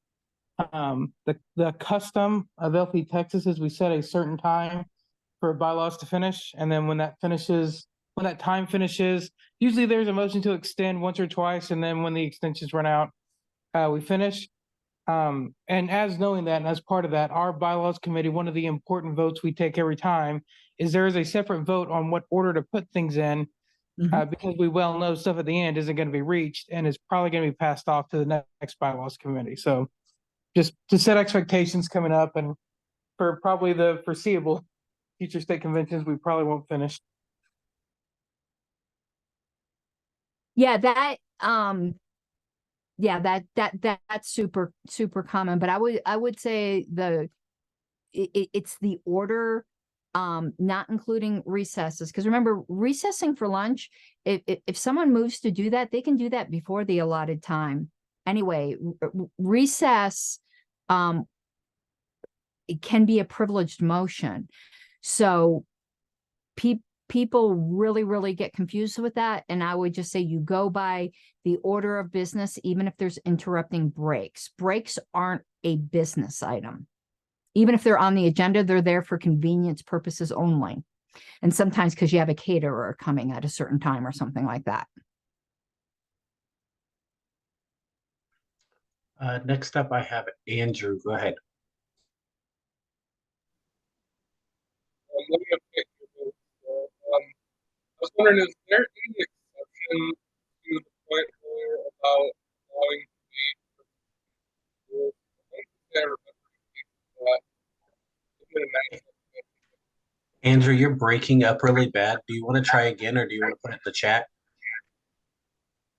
The custom of LP Texas is we set a certain time for bylaws to finish, and then when that time finishes, usually there's a motion to extend once or twice, and then when the extensions run out, we finish. And as knowing that, and as part of that, our bylaws committee, one of the important votes we take every time is there is a separate vote on what order to put things in, because we well know stuff at the end isn't going to be reached and is probably going to be passed off to the next bylaws committee. So just to set expectations coming up, and for probably the foreseeable future state conventions, we probably won't finish.
Yeah, that's super common, but I would say it's the order, not including recesses, because remember, recessing for lunch, if someone moves to do that, they can do that before the allotted time. Anyway, recess, it can be a privileged motion. So people really get confused with that. And I would just say you go by the order of business, even if there's interrupting breaks. Breaks aren't a business item. Even if they're on the agenda, they're there for convenience purposes only. And sometimes because you have a caterer coming at a certain time or something like that.
Next up, I have Andrew. Go ahead.
Let me update you both. I was wondering, is there any exception to the point where about allowing the rules? I don't think I remember that in a national convention.
Andrew, you're breaking up really bad. Do you want to try again, or do you want to put it in the chat?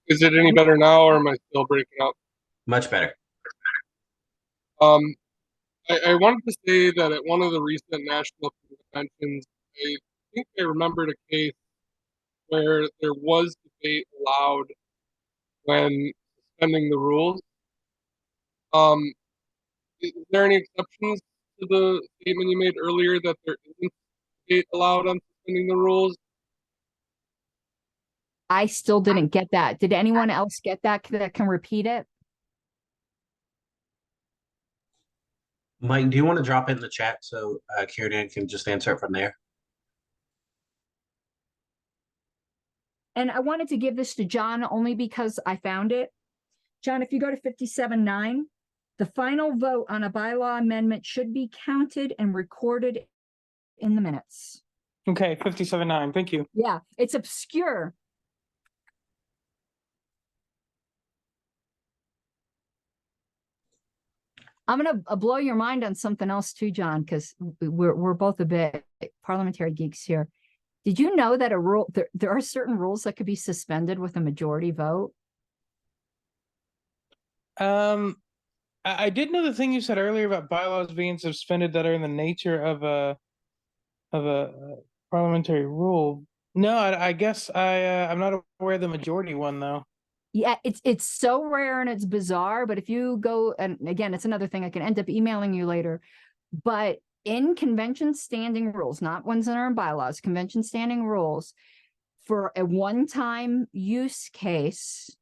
Is it any better now, or am I still breaking up?
Much better.
I wanted to say that at one of the recent national conventions, I think I remembered a case where there was debate allowed when suspending the rules. Is there any exceptions to the statement you made earlier that there isn't debate allowed on suspending the rules?
I still didn't get that. Did anyone else get that can repeat it?
Mike, do you want to drop it in the chat so Kieran can just answer it from there?
And I wanted to give this to John only because I found it. John, if you go to 57.9, the final vote on a bylaw amendment should be counted and recorded in the minutes.
Okay, 57.9. Thank you.
Yeah, it's obscure. I'm gonna blow your mind on something else too, John, because we're both a bit parliamentary geeks here. Did you know that there are certain rules that could be suspended with a majority vote?
I did know the thing you said earlier about bylaws being suspended that are in the nature of a parliamentary rule. No, I guess I'm not aware of the majority one though.
Yeah, it's so rare and it's bizarre, but if you go, and again, it's another thing I can end up emailing you later, but in convention standing rules, not ones that are in bylaws, convention standing rules, for a one-time use case,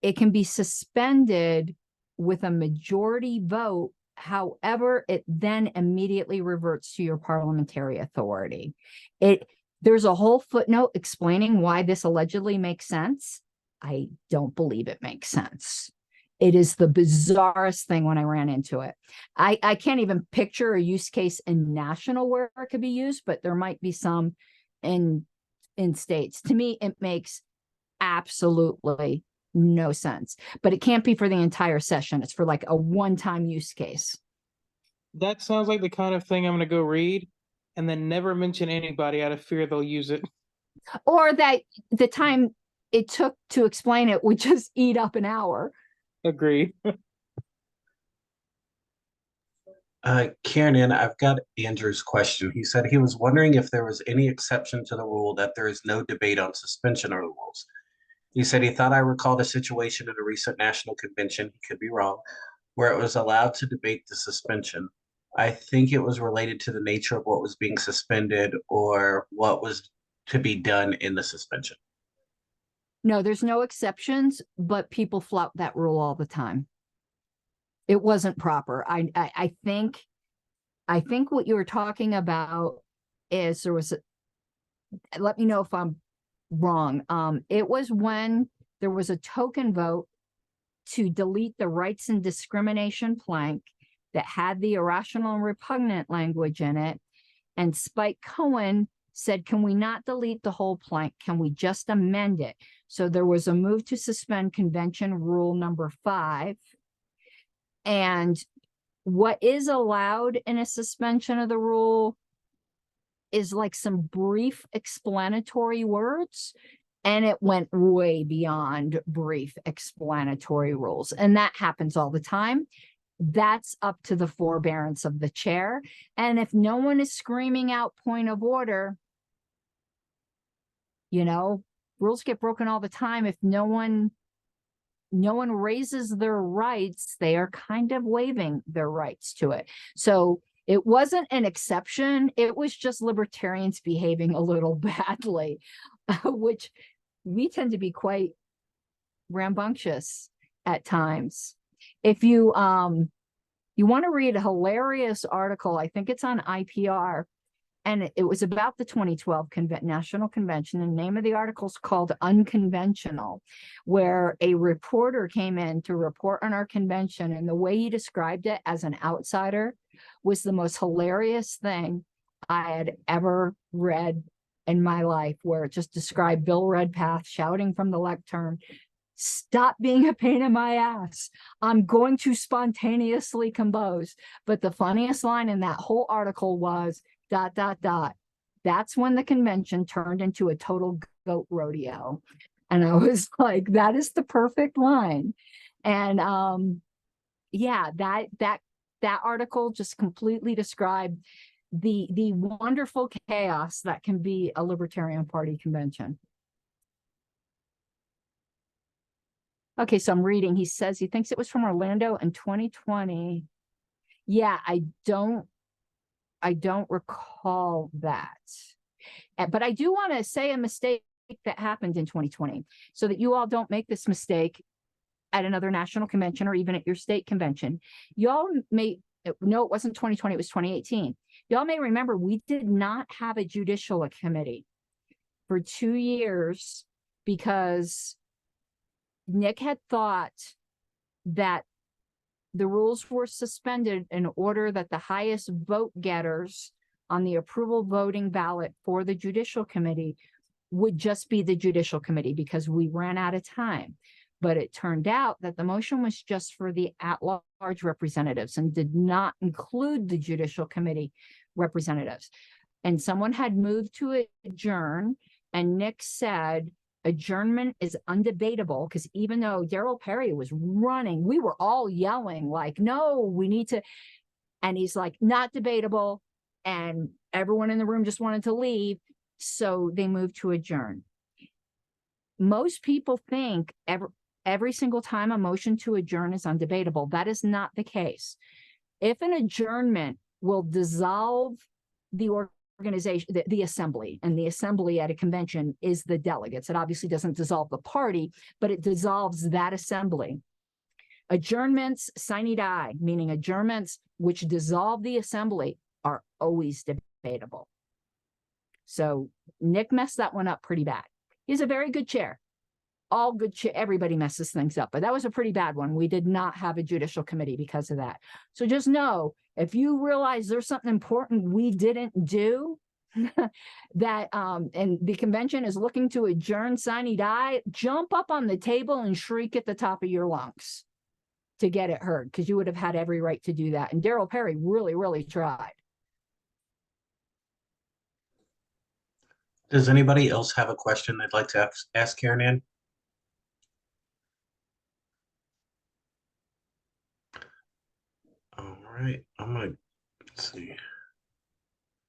it can be suspended with a majority vote. However, it then immediately reverts to your parliamentary authority. There's a whole footnote explaining why this allegedly makes sense. I don't believe it makes sense. It is the bizarrest thing when I ran into it. I can't even picture a use case in national where it could be used, but there might be some in states. To me, it makes absolutely no sense, but it can't be for the entire session. It's for like a one-time use case.
That sounds like the kind of thing I'm going to go read. and then never mention anybody out of fear they'll use it.
Or that the time it took to explain it would just eat up an hour.
Agreed.
Kieran, I've got Andrew's question. He said he was wondering if there was any exception to the rule that there is no debate on suspension of the rules. He said he thought I recalled a situation at a recent national convention, he could be wrong, where it was allowed to debate the suspension. I think it was related to the nature of what was being suspended or what was to be done in the suspension.
No, there's no exceptions, but people flout that rule all the time. It wasn't proper. I think what you were talking about is there was let me know if I'm wrong. It was when there was a token vote to delete the rights and discrimination plank that had the irrational and repugnant language in it. And Spike Cohen said, can we not delete the whole plank? Can we just amend it? So there was a move to suspend convention rule number 5. And what is allowed in a suspension of the rule is like some brief explanatory words, and it went way beyond brief explanatory rules. And that happens all the time. That's up to the forbearance of the chair. And if no one is screaming out point of order, you know, rules get broken all the time. If no one raises their rights, they are kind of waiving their rights to it. So it wasn't an exception. It was just libertarians behaving a little badly, which we tend to be quite rambunctious at times. If you want to read a hilarious article, I think it's on IPR, and it was about the 2012 National Convention. The name of the article is called Unconventional, where a reporter came in to report on our convention, and the way he described it as an outsider was the most hilarious thing I had ever read in my life, where it just described Bill Redpath shouting from the lectern, "Stop being a pain in my ass. I'm going to spontaneously compose." But the funniest line in that whole article was ... That's when the convention turned into a total goat rodeo. And I was like, that is the perfect line. And yeah, that article just completely described the wonderful chaos that can be a Libertarian Party convention. Okay, so I'm reading. He says he thinks it was from Orlando in 2020. Yeah, I don't recall that. But I do want to say a mistake that happened in 2020 so that you all don't make this mistake at another national convention or even at your state convention. Y'all may, no, it wasn't 2020, it was 2018. Y'all may remember we did not have a judicial committee for 2 years because Nick had thought that the rules were suspended in order that the highest vote getters on the approval voting ballot for the Judicial Committee would just be the Judicial Committee because we ran out of time. But it turned out that the motion was just for the at-large representatives and did not include the Judicial Committee representatives. And someone had moved to adjourn, and Nick said, adjournment is undebatable, because even though Darrell Perry was running, we were all yelling like, no, we need to. And he's like, not debatable. And everyone in the room just wanted to leave. So they moved to adjourn. Most people think every single time a motion to adjourn is undebatable. That is not the case. If an adjournment will dissolve the organization, the assembly, and the assembly at a convention is the delegates. It obviously doesn't dissolve the party, but it dissolves that assembly. Adjournments sine die, meaning adjournments which dissolve the assembly, are always debatable. So Nick messed that one up pretty bad. He's a very good chair. All good chair, everybody messes things up, but that was a pretty bad one. We did not have a judicial committee because of that. So just know, if you realize there's something important we didn't do, that and the convention is looking to adjourn sine die, jump up on the table and shriek at the top of your lungs to get it heard, because you would have had every right to do that. And Darrell Perry really, really tried.
Does anybody else have a question they'd like to ask Karen Ann? All right, I'm gonna, let's see.